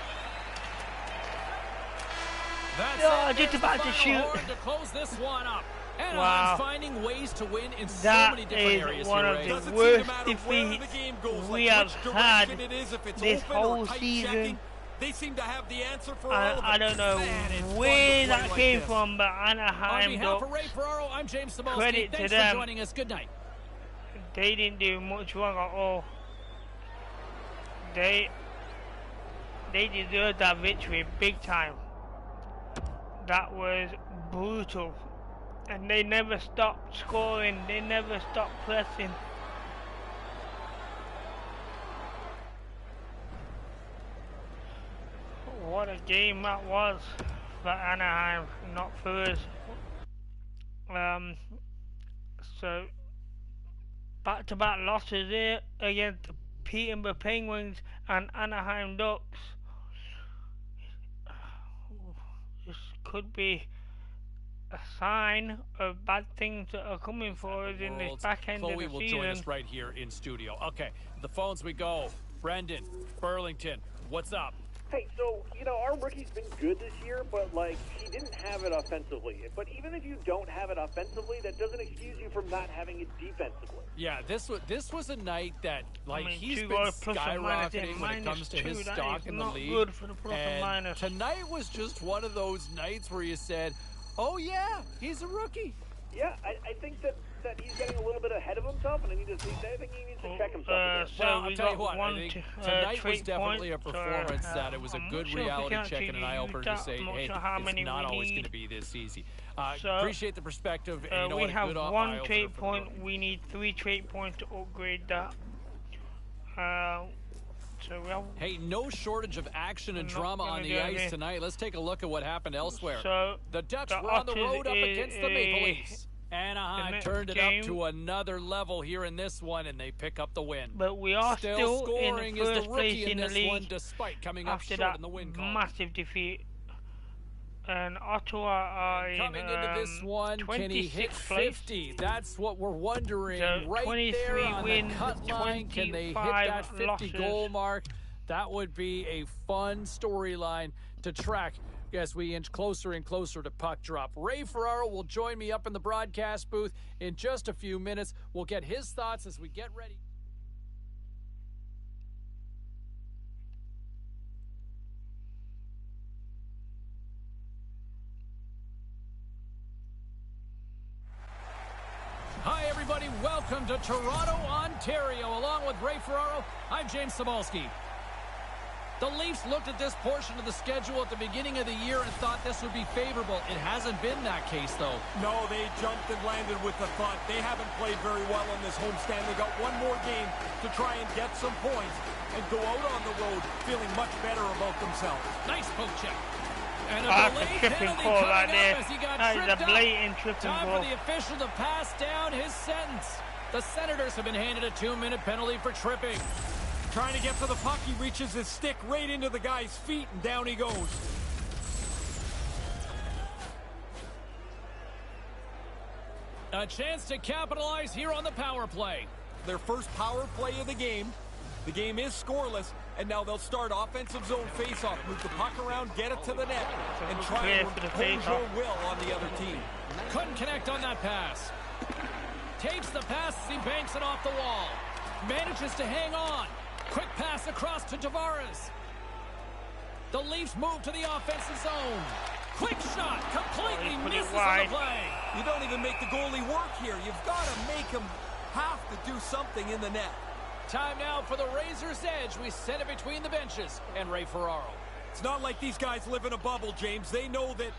That's just about to shoot. To close this one up. Anaheim's finding ways to win in so many different areas. That is one of the worst defeats we have had this whole season. They seem to have the answer for I don't know where that came from, but Anaheim Ducks, I'm James Cebulski. credit Thanks to them. for joining us. Good night. They didn't do much wrong at all. They deserved that victory big time. That was brutal. And they never stopped scoring. They never stopped pressing. What a game that was for Anaheim, not for us. So back-to-back losses here against the Pittsburgh Penguins and Anaheim Ducks. This could be a sign of bad things that are coming for us in this back end of the season. Chloe will join us right here in studio. Okay, the phones we go. Brendan, Burlington, what's up? Hey, so, you know, our rookie's been good this year, but, like, he didn't have it offensively. But even if you don't have it offensively, that doesn't excuse you from not having it defensively. Yeah, this was a night that, like, he's been skyrocketing when it comes to his stock in the league. Good for the plus and minus. Tonight was just one of those nights where you said, Oh, yeah, he's a rookie. Yeah, I think that he's getting a little bit ahead of himself, and I think he needs to check himself a bit. So Well, I'll tell you what, one I think tonight was definitely a performance that it was a good reality check and an eye-opener to say, hey, it's not always going to be this easy. Appreciate the perspective, and you know we what, a have good one eye-opener trait for point. We need 3 trait points to upgrade that. So we have, hey, no shortage of action and drama on the ice tonight. Let's take a look at what happened elsewhere. So the Ducks were on the road up against the Maple Leafs. Anaheim turned it up to another level here in this one, and they pick up the win. But we are still scoring in the first is the place rookie in the this league one, despite coming up after short that in the win column. massive defeat. And Ottawa are coming into this one, can he hit 50? That's what we're wondering. So right there on wins, the cut line, can they hit that 50-goal mark? That would be a fun storyline to track as we inch closer and closer to puck drop. Ray Ferraro will join me up in the broadcast booth in just a few minutes. We'll get his thoughts as we get ready. Hi, everybody. Welcome to Toronto, Ontario. Along with Ray Ferraro, I'm James Cebulski. The Leafs looked at this portion of the schedule at the beginning of the year and thought this would be favorable. It hasn't been that case, though. No, they jumped and landed with the thought. They haven't played very well in this homestand. They got one more game to try and get some points and go out on the road feeling much better about themselves. Nice poke check. And that's a tripping call right there. That is a blatant tripping Time call. for the official to pass down his sentence. The Senators have been handed a 2-minute penalty for tripping. Trying to get to the puck, he reaches his stick right into the guy's feet, and down he goes. A chance to capitalize here on the power play. Their first power play of the game. The game is scoreless, and now they'll start offensive zone face-off. Move the puck around, get it to the net, and try and impose your will on the other team. Couldn't connect on that pass. Takes the pass as he banks it off the wall. Manages to hang on. Quick pass across to Tavares. The Leafs move to the offensive zone. Quick shot, completely misses on the play. You don't even make the goalie work here. You've got to make him have to do something in the net. Time now for the Razor's Edge. We send it between the benches and Ray Ferraro. It's not like these guys live in a bubble, James. They know that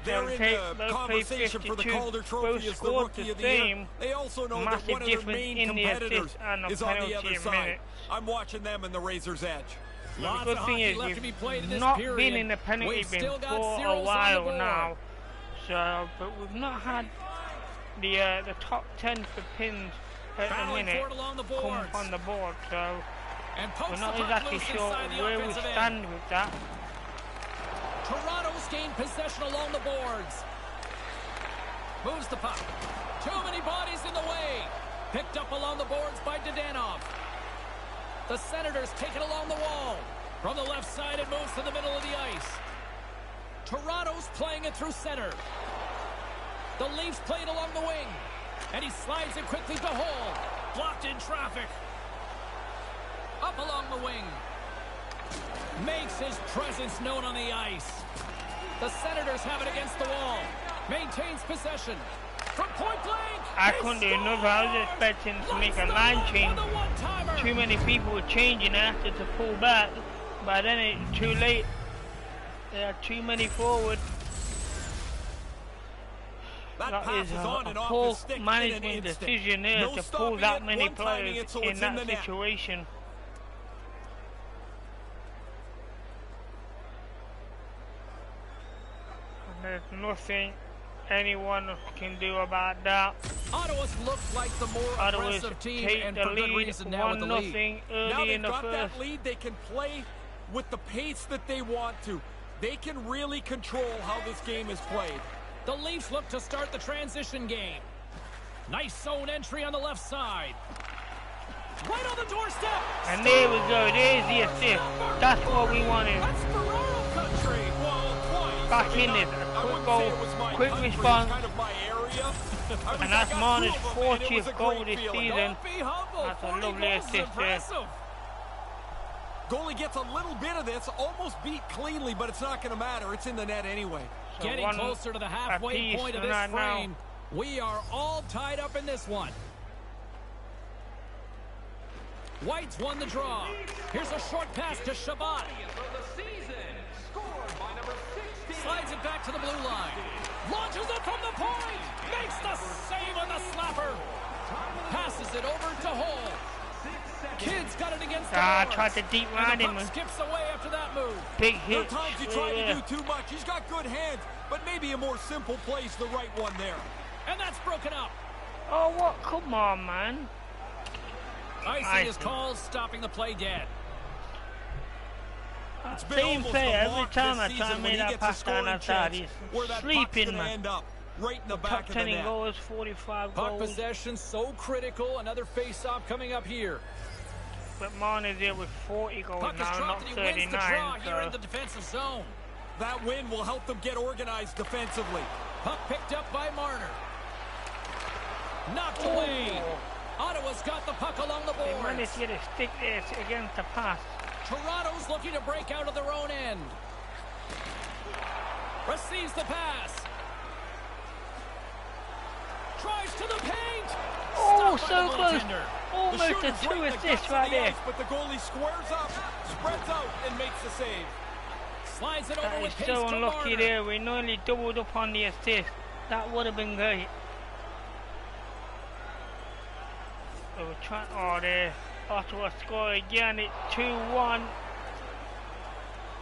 they're in the conversation for the Calder Trophy as the Rookie of the Year. They also know that one of their main competitors is on the other side. I'm watching them in the Razor's Edge. The good thing is we've not been in the penalty bin for a while now. So, but we've not had the top 10 for PIMS at the minute come on the board. So we're not exactly sure where we stand with that. Toronto's gained possession along the boards. Moves the puck. Too many bodies in the way. Picked up along the boards by Dadonov. The Senators take it along the wall. From the left side, it moves to the middle of the ice. Toronto's playing it through center. The Leafs play it along the wing. And he slides it quickly to Hall. Blocked in traffic. Up along the wing. Makes his presence known on the ice. The Senators have it against the wall. Maintains possession. From point blank. I couldn't do enough. I was expecting to make a line change. Too many people were changing after to pull back. But then it's too late. There are too many forward. That is a poor management decision there to pull that many players in that situation. There's nothing anyone can do about that. Ottawa's looked like the more aggressive team, and for good reason now with the lead. Now they've got that lead, they can play with the pace that they want to. They can really control how this game is played. The Leafs look to start the transition game. Nice zone entry on the left side. Right on the doorstep. And there we go. There's the assist. That's what we wanted. That's Ferraro country. Back in it. Quick goal. Quick response. Kind of my area. And that's Marner's 40th goal this season. That's a lovely assist there. Goalie gets a little bit of this, almost beat cleanly, but it's not going to matter. It's in the net anyway. So getting closer to the halfway point of this frame. We are all tied up in this one. White's won the draw. Here's a short pass to Shabbat. Slides it back to the blue line. Launches it from the point. Makes the save on the slapper. Passes it over to Hole. Kid's got it against the boards. Tried to deep round him. Skips away after that move. Big hit. There are times you try to do too much. He's got good hands, but maybe a more simple play's the right one there. And that's broken up. Oh, what? Come on, man. Icing is called, stopping the play dead. Same play every time I try to make that pass down outside. He's sleeping, man. Right in the back Top of 10 the net. goals, 45 Puck goals. possession so critical. Another face-off coming up here. But Marne is there with 40 goals Puck is now, dropped not and he wins the draw 39. here in the defensive zone. That win will help them get organized defensively. Puck picked up by Marner. Knocked away. Ottawa's got the puck along the They boards. managed to get a stick there against the pass. Toronto's looking to break out of their own end. Receives the pass. Tries to the paint. Oh, Stopped by so the close. goaltender. Almost a shooter's 2 right in the assists guts of right the there. ice, but the goalie squares up, spreads out, and makes the save. Slides it over That is with pace so to unlucky Marner. there. We nearly doubled up on the assist. That would have been great. They were trying. Oh, there. Ottawa score again. It's 2-1.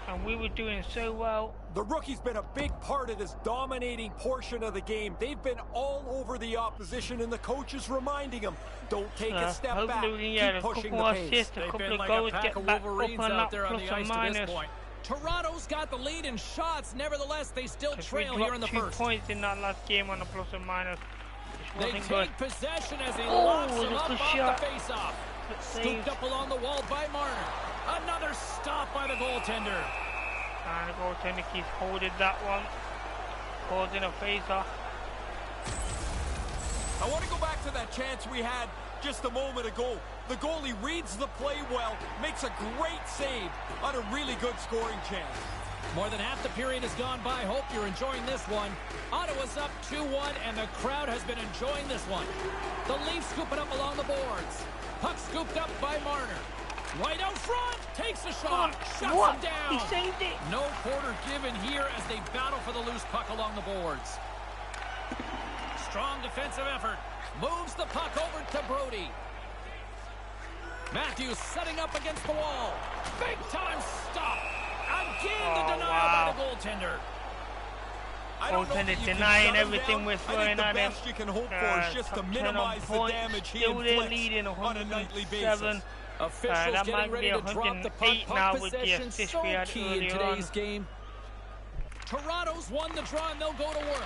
And we were doing so well. The rookie's been a big part of this dominating portion of the game. They've been all over the opposition, and the coach is reminding them, don't take a step back, Hopefully we can keep get a pushing couple the of pace. assists, a They've couple been of like goals, a pack get of back up Wolverines on out that there on plus the or ice to minus. this point. Toronto's got the lead in shots. Nevertheless, they still We trail here in the dropped 2 first. points in that last game on the plus or minus. They Wasn't good. take possession as he Oh, locks him that's up a off shot. the face-off. Good Scooped save. up along the wall by Marner. Another stop by the goaltender. And the goaltender keeps holding that one. Causing a face-off. I want to go back to that chance we had just a moment ago. The goalie reads the play well, makes a great save on a really good scoring chance. More than half the period has gone by. Hope you're enjoying this one. Ottawa's up 2-1, and the crowd has been enjoying this one. The Leafs scoop it up along the boards. Puck scooped up by Marner. Right out front, takes a shot, shuts What? him down. He saved it. No quarter given here as they battle for the loose puck along the boards. Strong defensive effort. Moves the puck over to Brody. Matthews setting up against the wall. Big time stop. Again the denial by the goaltender. I don't know Goaltender that you can denying shut him everything down. we're I think throwing the at him. best you can hope for is just to Top 10 on minimize the points. damage he Still they're inflicts leading on a nightly 107. basis. Officials that getting might ready be to drop the puck. 108 now Puck with the possession assist so we had key in earlier today's on. game. Toronto's won the draw and they'll go to work.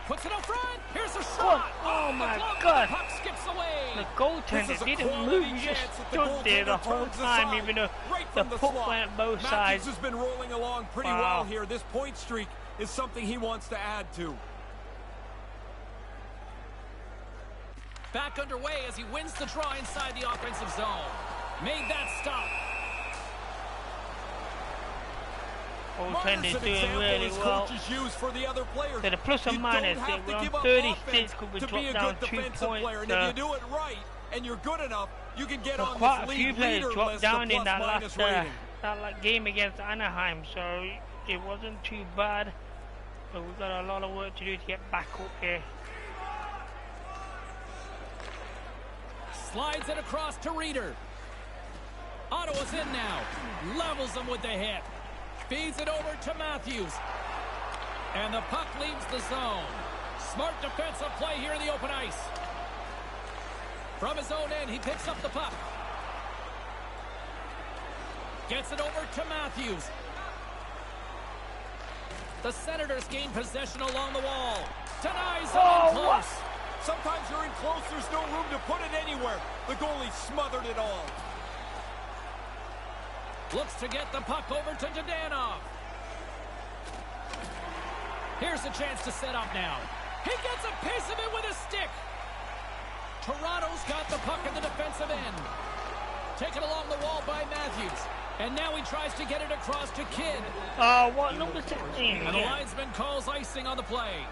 Puts it up front. Here's a shot. Oh my The God. puck skips away. The This goaltender is a didn't quality move. He just chance that the stood there the goaltender whole turns time, aside, even though right the from the puck slot. went both Matthews sides. has been rolling along pretty Wow. well here. This point streak is something he wants to add to. Back underway as he wins the draw inside the offensive zone. Made that stop. Goaltender's Marner's an doing example really his well. coaches use for the other players. So the plus or You minus, don't have we're to on give up 36, offense could we to drop be a down good 2 defensive points? player. And if you do it right and you're good enough, you can get So on quite a this few league players leader dropped list down of in that plus-minus last rating. that game against Anaheim, so it wasn't too bad. But we've got a lot of work to do to get back up here. Slides it across to Reeder. Ottawa's in now. Levels them with the hit. Feeds it over to Matthews. And the puck leaves the zone. Smart defensive play here in the open ice. From his own end, he picks up the puck. Gets it over to Matthews. The Senators gain possession along the wall. Denies it in close. Sometimes you're in close, there's no room to put it anywhere. The goalie smothered it all. Looks to get the puck over to Dadonov. Here's a chance to set up now. He gets a piece of it with a stick. Toronto's got the puck in the defensive end. Taken along the wall by Matthews. And now he tries to get it across to Kidd. What number 16? And the linesman calls icing on the play.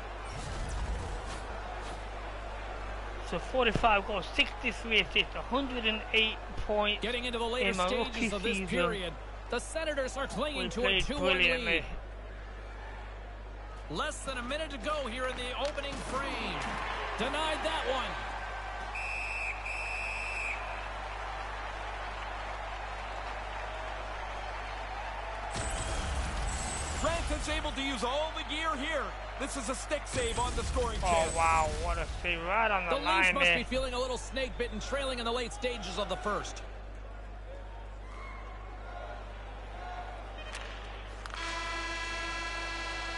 So 45 goals, 63 assists, 108 points. Getting into the later stages of this period, the Senators are clinging to a 2-1 lead. Less than a minute to go here in the opening frame. Denied that one. Rantane's able to use all the gear here. This is a stick save on the scoring chance. Oh, wow. What a save right on the line there. The Leafs must be feeling a little snake-bitten, trailing in the late stages of the first.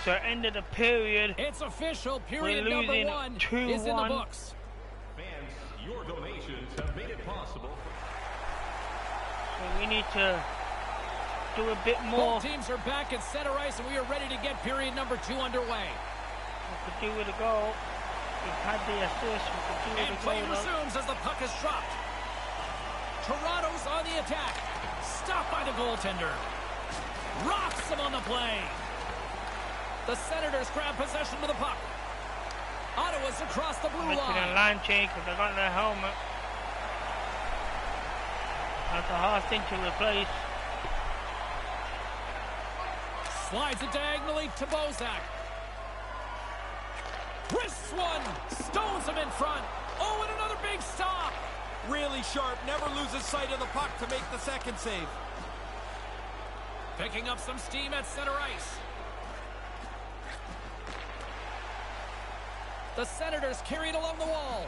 So end of the period. It's official. Period number 1 is in the books. Fans, your donations have made it possible. So we need to do a bit more. Both teams are back at center ice, and we are ready to get period number 2 underway. We could do with a goal. We've had the assist. We could do with a goal. And play resumes as the puck is dropped. Toronto's on the attack. Stopped by the goaltender. Rocks him on the play. The Senators grab possession to the puck. Ottawa's across the blue line. A line change because they got their helmet. That's a hard thing to replace. Slides it diagonally to Bozak. Wrists one. Stones him in front. Oh, and another big stop. Really sharp. Never loses sight of the puck to make the second save. Picking up some steam at center ice. The Senators carry it along the wall.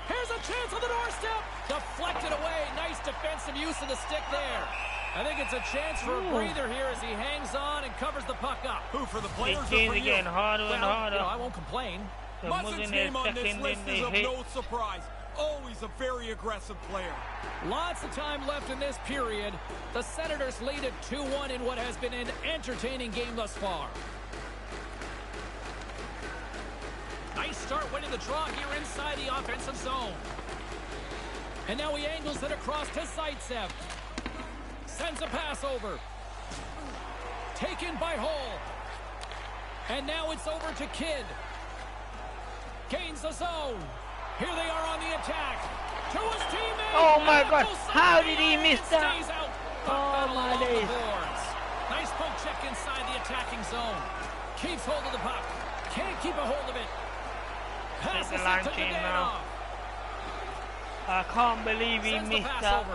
Here's a chance on the doorstep. Deflected away. Nice defensive use of the stick there. I think it's a chance for a breather here as he hangs on and covers the puck up. Who, for the players or for you? getting harder and harder. You know, I won't complain. Muzzin's name on this list is of no surprise. Always a very aggressive player. Lots of time left in this period. The Senators lead at 2-1 in what has been an entertaining game thus far. Nice start winning the draw here inside the offensive zone. And now he angles it across to Zaitsev. Sends a pass over. Taken by Hall. And now it's over to Kidd. Gains the zone. Here they are on the attack. To his teammate. Oh my God. How did he miss that? Oh my days. Nice poke check inside the attacking zone. Keeps hold of the puck. Can't keep a hold of it. Passes it to Dadonov. I can't believe he missed that.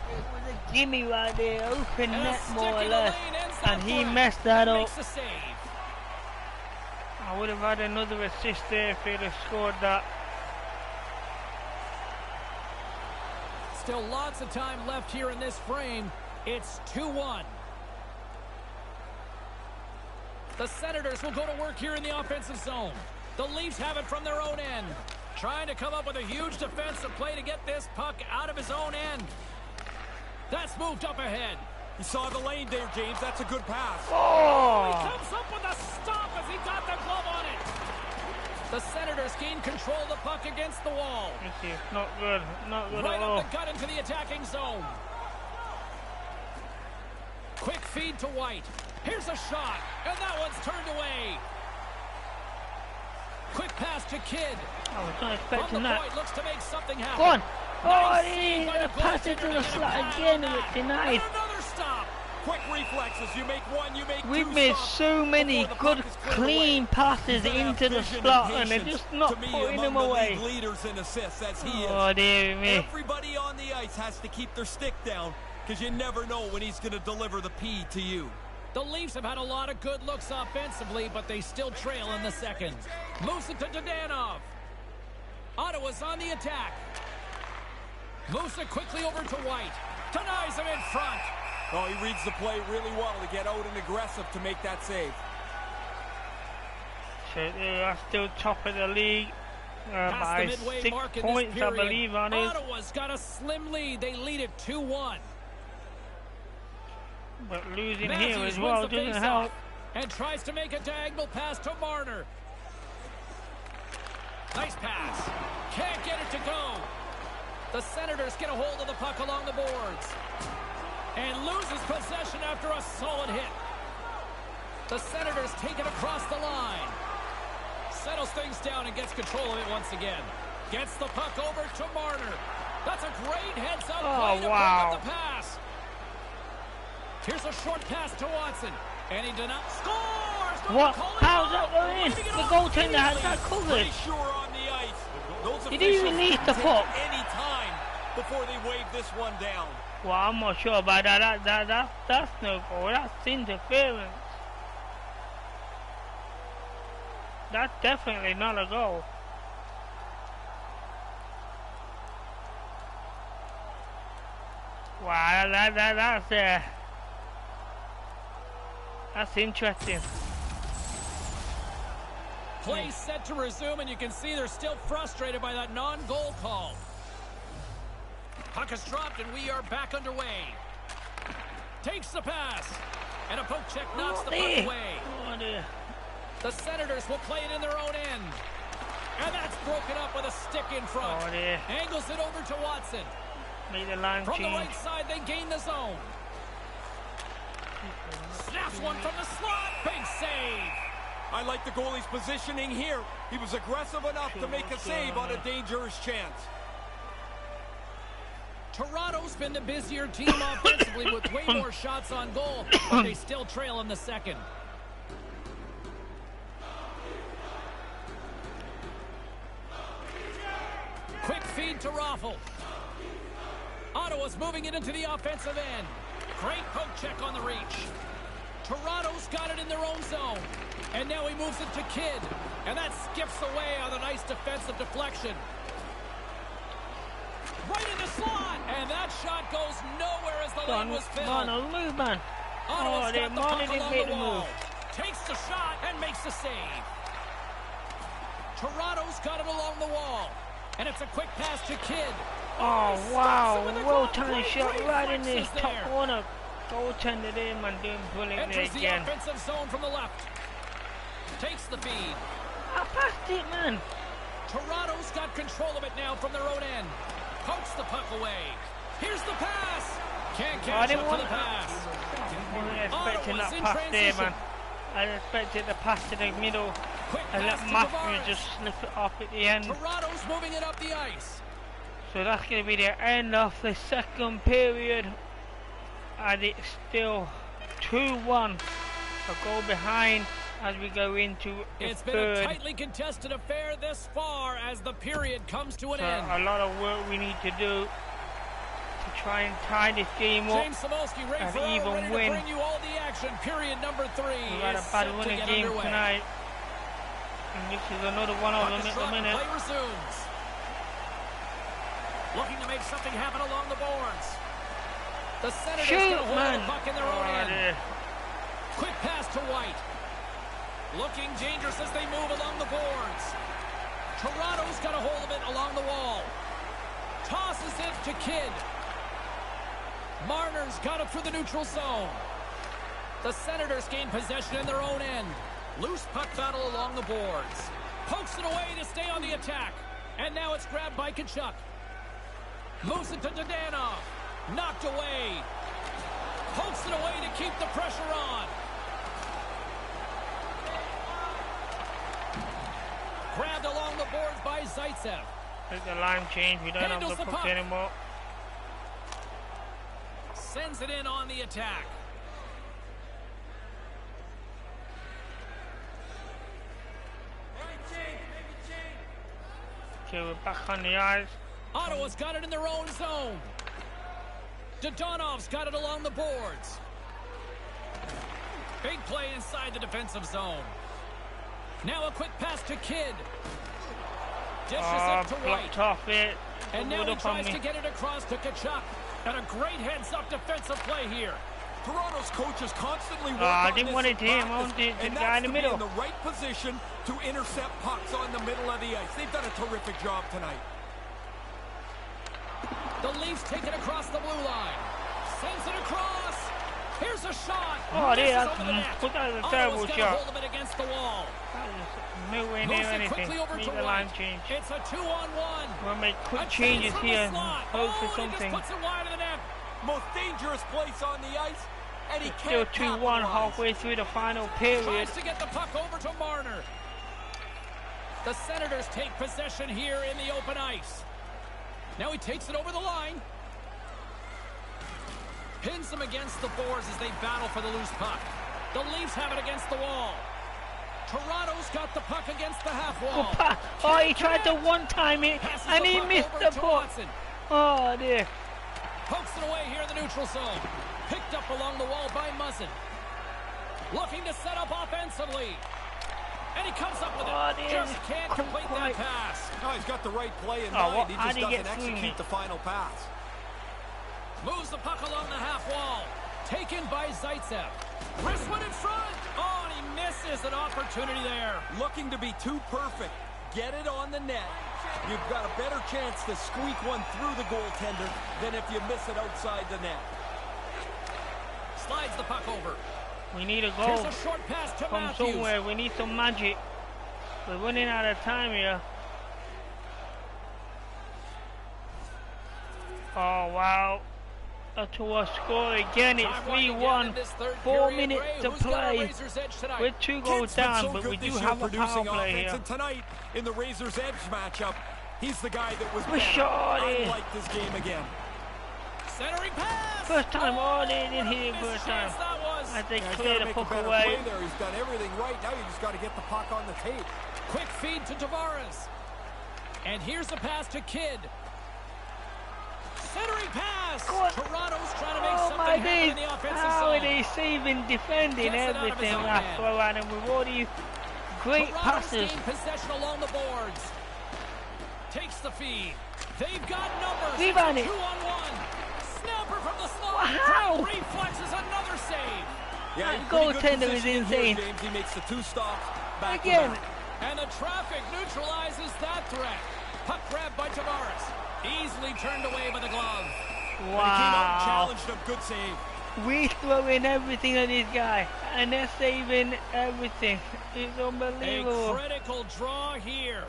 It was a gimme right there, open net more or less, and he messed that up. I would have had another assist there if he'd have scored that. Still lots of time left here in this frame. It's 2-1. The Senators will go to work here in the offensive zone. The Leafs have it from their own end. Trying to come up with a huge defensive play to get this puck out of his own end. That's moved up ahead. You saw the lane there, James. That's a good pass. Oh! He comes up with a stop as he got the glove on it. The Senators gain control of the puck against the wall. Not good. Not good right at all. Right up the gut into the attacking zone. Quick feed to White. Here's a shot, and that one's turned away. Quick pass to Kidd. I was not expecting that. Point, looks to make something happen. Go on. Nice pass it to the slot again. It's denied. Another stop. Quick reflexes. You make one, you make We've two made stops so many good, clean passes into the slot, and they're just not putting them away. Leaders in assists, as he is. Oh, dear me. Everybody on the ice has to keep their stick down, because you never know when he's going to deliver the P to you. The Leafs have had a lot of good looks offensively, but they still trail in the second. Moves it to Dadonov. Ottawa's on the attack. Moves it quickly over to White. Denies him in front. Oh, he reads the play really well to get out and aggressive to make that save. So they are still top of the league by 6 points, I believe, on it. Ottawa's got a slim lead. They lead it 2-1. But losing here as well doesn't help. And tries to make a diagonal pass to Marner. Nice pass. Can't get it to go. The Senators get a hold of the puck along the boards. And loses possession after a solid hit. The Senators take it across the line. Settles things down and gets control of it once again. Gets the puck over to Marner. That's a great heads-up play to break up the pass. Here's a short pass to Watson. And he did not scores! What? How's that going in? The goaltender had that covered. Pretty sure on the ice. Those Did he release the puck? Any time before they wave this one down. Well, I'm not sure about that. That's no goal. That's interference. That's definitely not a goal. Wow, that's interesting. Play set to resume, and you can see they're still frustrated by that non-goal call. Puck is dropped, and we are back underway. Takes the pass, and a poke check knocks the puck away. The Senators will play it in their own end. And that's broken up with a stick in front. Angles it over to Watson. Made the line from change. the right side, they gain the zone. Snaps one from the slot. Big save. I like the goalie's positioning here. He was aggressive enough to make a save on a dangerous chance. Toronto's been the busier team offensively with way more shots on goal, but they still trail in the second. Quick feed to Raffle. Ottawa's moving it into the offensive end. Great poke check on the reach. Toronto's got it in their own zone. And now he moves it to Kidd. And that skips away on a nice defensive deflection. Right in the slot. And that shot goes nowhere as the lane was filled. Move, man. Ottawa's got the puck along the wall. Takes the shot and makes the save. Toronto's got it along the wall. And it's a quick pass to Kidd. Oh, wow. Well-timed shot right in this top corner. Goaltender there, man, doing brilliantly again. Enters the offensive zone from the left. Takes the feed. I passed it, man. Toronto's got control of it now from their own end. Pokes the puck away. Here's the pass. Can't catch up to the pass. I wasn't expecting that pass there, man. I expected the pass to the middle. And let Matthews just slip it off at the end. Toronto's moving it up the ice. So that's going to be the end of the second period. And it's still 2-1. A goal behind as we go into the It's third. been a tightly contested affair this far as the period comes to an end. A lot of work we need to do to try and tie this game up. James Samolsky, Ray and Ferraro, even ready win. to bring you all the action. Period number 3 We've had a is bad set to winning get game underway. tonight. And this is another one of them at the minute. Play resumes. Looking to make something happen along the boards. The Senators going to hold the puck in their own end. Quick pass to White. Looking dangerous as they move along the boards. Toronto's got a hold of it along the wall. Tosses it to Kidd. Marner's got it through the neutral zone. The Senators gain possession in their own end. Loose puck battle along the boards. Pokes it away to stay on the attack. And now it's grabbed by Tkachuk. Moves it to Dadonov. Knocked away. Pokes it away to keep the pressure on. Grabbed along the boards by Zaitsev. There's the line change. We don't have the puck anymore. Sends it in on the attack. Okay, we're back on the ice. Ottawa's got it in their own zone. Dadonov's got it along the boards. Big play inside the defensive zone. Now a quick pass to Kidd. Dishes it to White. Off it. And now he tries to get it across to Tkachuk. And a great heads-up defensive play here. Toronto's coaches constantly work I on didn't this want it to him. I wanted the guy in the middle. in the right position to intercept pucks on the middle of the ice. They've done a terrific job tonight. The Leafs take it across the blue line. Sends it across. Here's a shot. Oh, yeah, that was a terrible shot. Hold of it against the wall. Nowhere near anything. Need the line change. It's a 2-on-1. We'll make quick changes here and hope for something. He just puts it wide of the net. most dangerous place on the ice, and he Still can't 2-1 halfway through the final period. Tries to get the puck over to Marner. The Senators take possession here in the open ice. Now he takes it over the line. Pins them against the boards as they battle for the loose puck. The Leafs have it against the wall. Toronto's got the puck against the half wall. Oh, he tried to one-time it, and he missed the puck. Oh, dear. Pokes it away here in the neutral zone. Picked up along the wall by Muzzin. Looking to set up offensively. And he comes up with it. Oh, dear. Just can't complete that pass. No, he's got the right play in mind. He just doesn't execute the final pass. Moves the puck along the half wall. Taken by Zaitsev. Wrist one in front. Oh, and he misses an opportunity there. Looking to be too perfect. Get it on the net. You've got a better chance to squeak one through the goaltender than if you miss it outside the net. Slides the puck over. We need a goal. Here's a short pass to from Matthews. somewhere. We need some magic. We're running out of time here. Oh, wow. Ottawa score again. It's 3-1. 4 minutes to play. We're 2 goals down, but we do have a power play here. And tonight, in the Razor's Edge matchup, he's the guy that was better. I like this game again. Centering pass. First time. Oh, they didn't hit it first time. As they clear the puck away. He's done everything right. Now you just got to get the puck on the tape. Quick feed to Tavares. And here's the pass to Kidd. Centering pass. Toronto's trying to make something happen in the offensive zone. How are they saving, defending, everything last round, and with all these great passes. Possession along the boards. Takes the feed. They've got numbers. 2-on-1. Snapper from the slot. Wow. Reflexes another save. Yeah, that goaltender is insane. Here, James. He makes the 2 stops back again. And the traffic neutralizes that threat. Puck grab by Tavares. Easily turned away by the glove. Wow. And he came out and challenged him. Good save. We throwing everything at this guy, and they're saving everything. It's unbelievable. A critical draw here.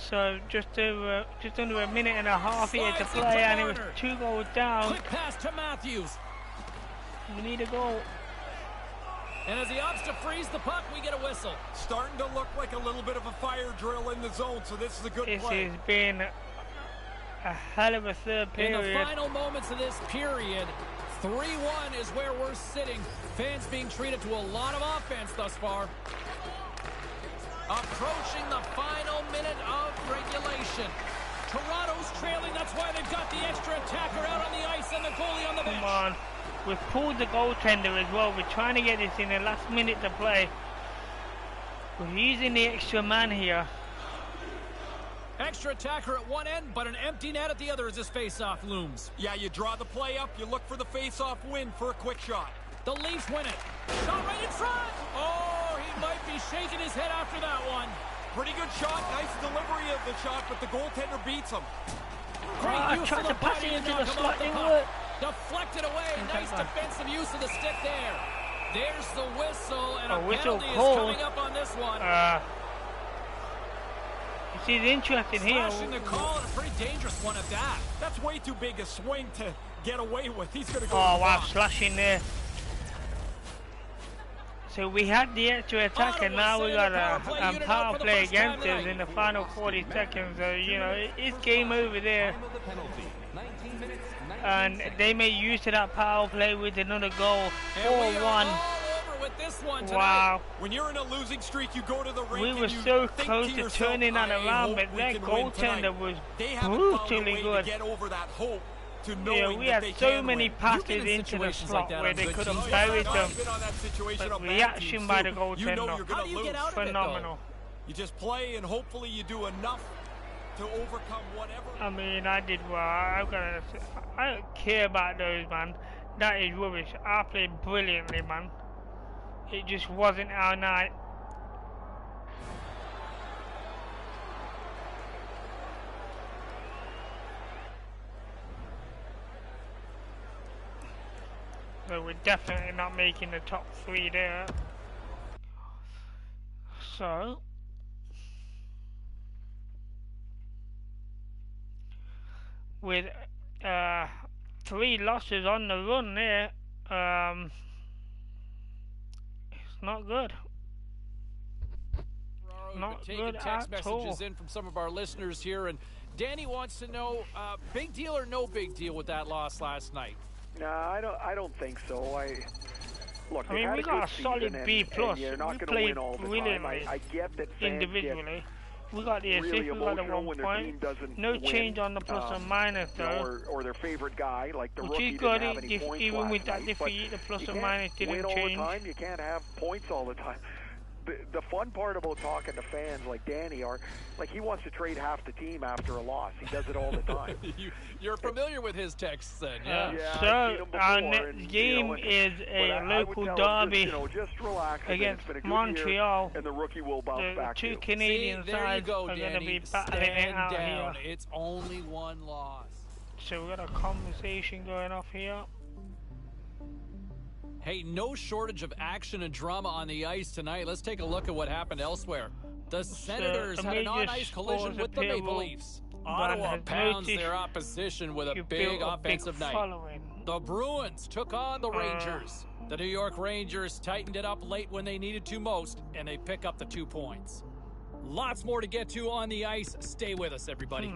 So just under a minute and a half here to play, and it was 2 goals down. Quick pass to Matthews. We need a goal. And as he opts to freeze the puck, we get a whistle. Starting to look like a little bit of a fire drill in the zone, so this is a good play. This has been a hell of a third period. In the final moments of this period, 3-1 is where we're sitting. Fans being treated to a lot of offense thus far. Approaching the final minute of regulation. Toronto's trailing, that's why they've got the extra attacker out on the ice and the goalie on the bench. Come on. We've pulled the goaltender as well. We're trying to get this in the last minute to play. We're using the extra man here. Extra attacker at one end, but an empty net at the other as this face-off looms. Yeah, you draw the play up, you look for the face-off win for a quick shot. The Leafs win it. Shot right in front. Oh, he might be shaking his head after that one. Pretty good shot, nice delivery of the shot, but the goaltender beats him. Great use of the body and knock him off the puck. Deflected away. Nice defensive use of the stick there. There's the whistle, and a penalty is coming up on this one. It's interesting here. Slashing the call, and a pretty dangerous one at that. That's way too big a swing to get away with. He's going to go. Oh, wow, slashing there. So we had the extra attack, and now we got a power play against us in the final 40 seconds. So, you know, it's game over there. And they made use of that power play with another goal. 4-1. Wow. When you're in a losing streak, you go to the rink. We were so close to turning that around, but their goaltender was brutally good. Get over that hope. Yeah, we had so many passes into the slot where they could have buried them. But reaction by the goaltender, phenomenal. You just play and hopefully you do enough to overcome whatever. I mean, I did well. I don't care about those, man. That is rubbish. I played brilliantly, man. It just wasn't our night. So we're definitely not making the top 3 there. So with 3 losses on the run there. It's not good. Not good text at all. messages in from some of our listeners here, and Danny wants to know, big deal or no big deal with that loss last night? No, I don't think so. Look, I mean, we got a solid B+. You're not We going to win played all the brilliantly time. I get that fans individually. We got the assist, really we got the emotional 1 when their team point. doesn't No win, change on the plus or minus though. Or their favorite guy, like the Which rookie is didn't good have any points even last with that night, defeat, the plus you or can't minus didn't win all change. the time. You can't have points all the time. The fun part about talking to fans like Danny are, like, he wants to trade half the team after a loss. He does it all the time. You're familiar with his texts then, yeah? So our next game is a local derby just relax against it's been a good Montreal. year, and the rookie will bounce back. The 2 Canadian sides are going to be battling it out down. here. It's only 1 loss. So we got a conversation going off here. Hey, no shortage of action and drama on the ice tonight. Let's take a look at what happened elsewhere. The Senators had an on-ice collision with the Maple Leafs. Ottawa pounds their opposition with a big offensive night. The Bruins took on the Rangers. The New York Rangers tightened it up late when they needed to most, and they pick up the 2 points. Lots more to get to on the ice. Stay with us, everybody.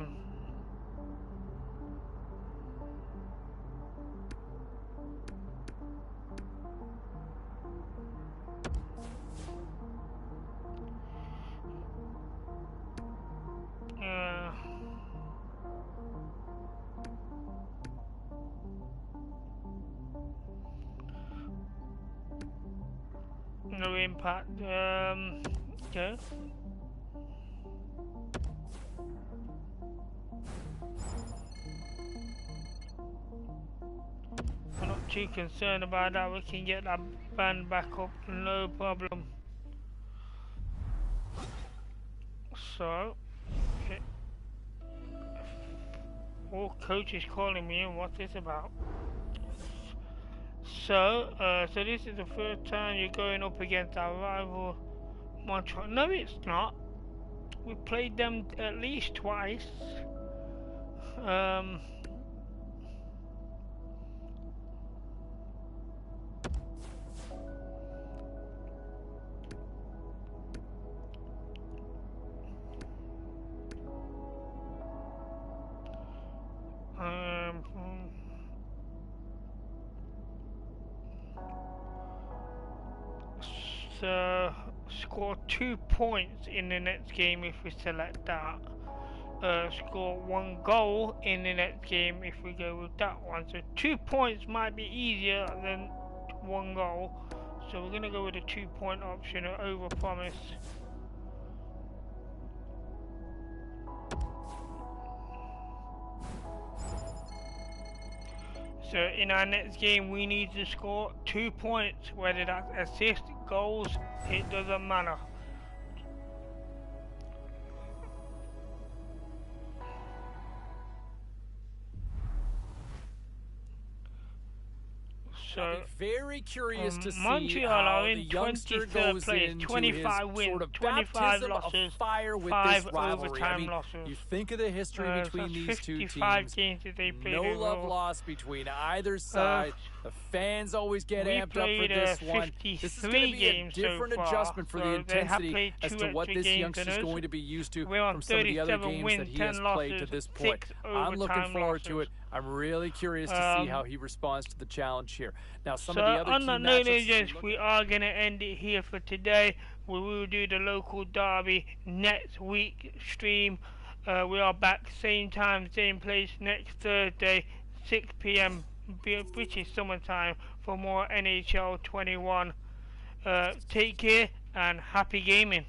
No impact. Okay. I'm not too concerned about that. We can get that band back up, no problem. So, okay. All coach is calling me, and what's this about? So this is the first time you're going up against our rival Montreal. No, it's not. We played them at least twice. So score 2 points in the next game if we select that. Score 1 goal in the next game if we go with that one. So 2 points might be easier than 1 goal. So we're gonna go with a 2-point option or over promise. So in our next game we need to score 2 points, whether that's assist, goals, it doesn't matter. So very curious to see Montreal how are in the youngster 23rd goes place, into 25 his wins, sort of 25 baptism losses, of fire with 5 this rivalry. overtime I mean, losses. you think of the history between these two teams. Games that they played no love overall. lost between either side. The fans always get amped up for this one. This is going to be a different adjustment for the intensity as to what this youngster is going to be used to from some of the other games that he has played to this point. I'm looking forward to it. I'm really curious to see how he responds to the challenge here. Now, some of the other on key that note, matchups. we are going to end it here for today. We will do the local derby next week stream. We are back same time, same place next Thursday, 6 p.m. British summertime for more NHL 21. Take care and happy gaming.